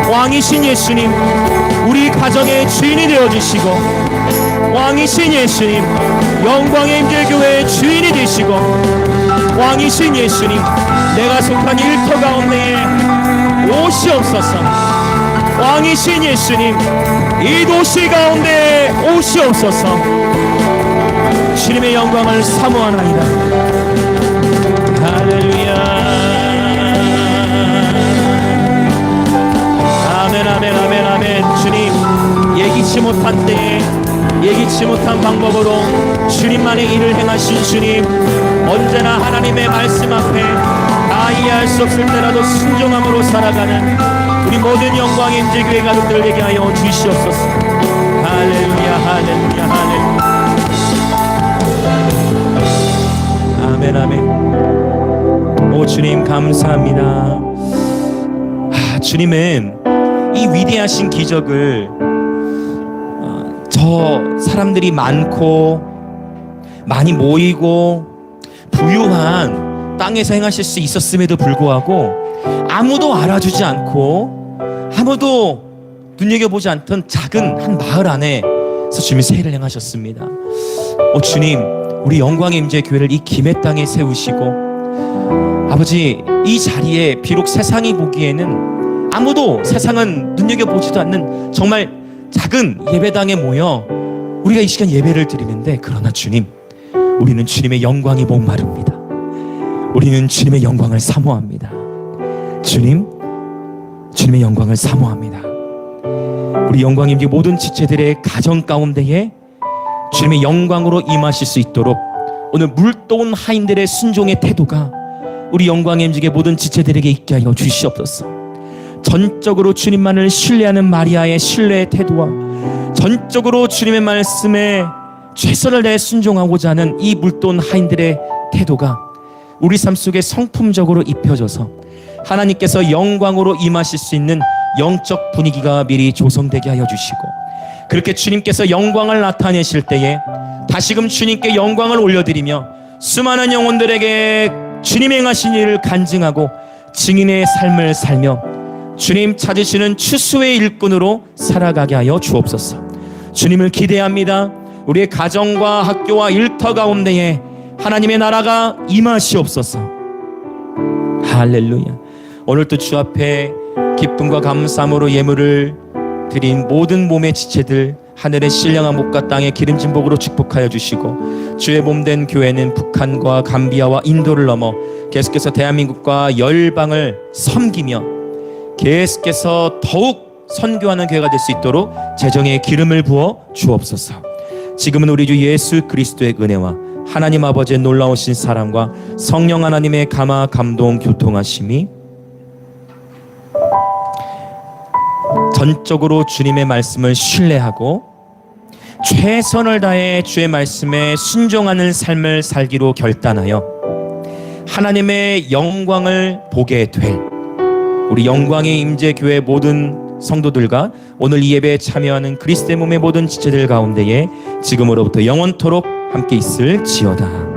왕이신 예수님, 우리 가정의 주인이 되어주시고, 왕이신 예수님, 영광의 임재교회의 주인이 되시고, 왕이신 예수님, 내가 속한 일터 가운데에 오시옵소서. 왕이신 예수님, 이 도시 가운데 오시옵소서. 주님의 영광을 사모하나이다. 할렐루야. 아멘, 아멘, 아멘, 아멘. 주님, 예기치 못한 때에 예기치 못한 방법으로 주님만의 일을 행하신 주님, 언제나 하나님의 말씀 앞에 다 이해할 수 없을 때라도 순종함으로 살아가는 우리 모든 영광의 임재교회 가족들 되게 하여 주시옵소서. 할렐루야, 할렐루야, 할렐루야. 아멘, 아멘. 오 주님 감사합니다. 주님은 이 위대하신 기적을 저 사람들이 많고 많이 모이고 부유한 땅에서 행하실 수 있었음에도 불구하고 아무도 알아주지 않고 아무도 눈여겨보지 않던 작은 한 마을 안에서 주님이 세일을 행하셨습니다. 주님, 우리 영광의 임재 교회를 이 김해 땅에 세우시고 아버지, 이 자리에 비록 세상이 보기에는 아무도 세상은 눈여겨보지도 않는 정말 작은 예배당에 모여 우리가 이 시간 예배를 드리는데, 그러나 주님, 우리는 주님의 영광이 목마릅니다. 우리는 주님의 영광을 사모합니다. 주님, 주님의 영광을 사모합니다. 우리 영광 임재 모든 지체들의 가정 가운데에 주님의 영광으로 임하실 수 있도록 오늘 물도온 하인들의 순종의 태도가 우리 영광 임재 모든 지체들에게 있게 하여 주시옵소서. 전적으로 주님만을 신뢰하는 마리아의 신뢰의 태도와 전적으로 주님의 말씀에 최선을 다해 순종하고자 하는 이 물도온 하인들의 태도가 우리 삶 속에 성품적으로 입혀져서 하나님께서 영광으로 임하실 수 있는 영적 분위기가 미리 조성되게 하여 주시고, 그렇게 주님께서 영광을 나타내실 때에 다시금 주님께 영광을 올려드리며 수많은 영혼들에게 주님 행하신 일을 간증하고 증인의 삶을 살며 주님 찾으시는 추수의 일꾼으로 살아가게 하여 주옵소서. 주님을 기대합니다. 우리의 가정과 학교와 일터 가운데에 하나님의 나라가 임하시옵소서. 할렐루야. 오늘도 주 앞에 기쁨과 감사함으로 예물을 드린 모든 몸의 지체들 하늘의 신령한 목과 땅의 기름진 복으로 축복하여 주시고, 주의 몸된 교회는 북한과 감비아와 인도를 넘어 계속해서 대한민국과 열방을 섬기며 계속해서 더욱 선교하는 교회가 될 수 있도록 재정의 기름을 부어 주옵소서. 지금은 우리 주 예수 그리스도의 은혜와 하나님 아버지의 놀라우신 사랑과 성령 하나님의 감화 감동 교통하심이 전적으로 주님의 말씀을 신뢰하고 최선을 다해 주의 말씀에 순종하는 삶을 살기로 결단하여 하나님의 영광을 보게 될 우리 영광의 임재 교회 모든 성도들과 오늘 이 예배에 참여하는 그리스도의 몸의 모든 지체들 가운데에 지금으로부터 영원토록 함께 있을지어다.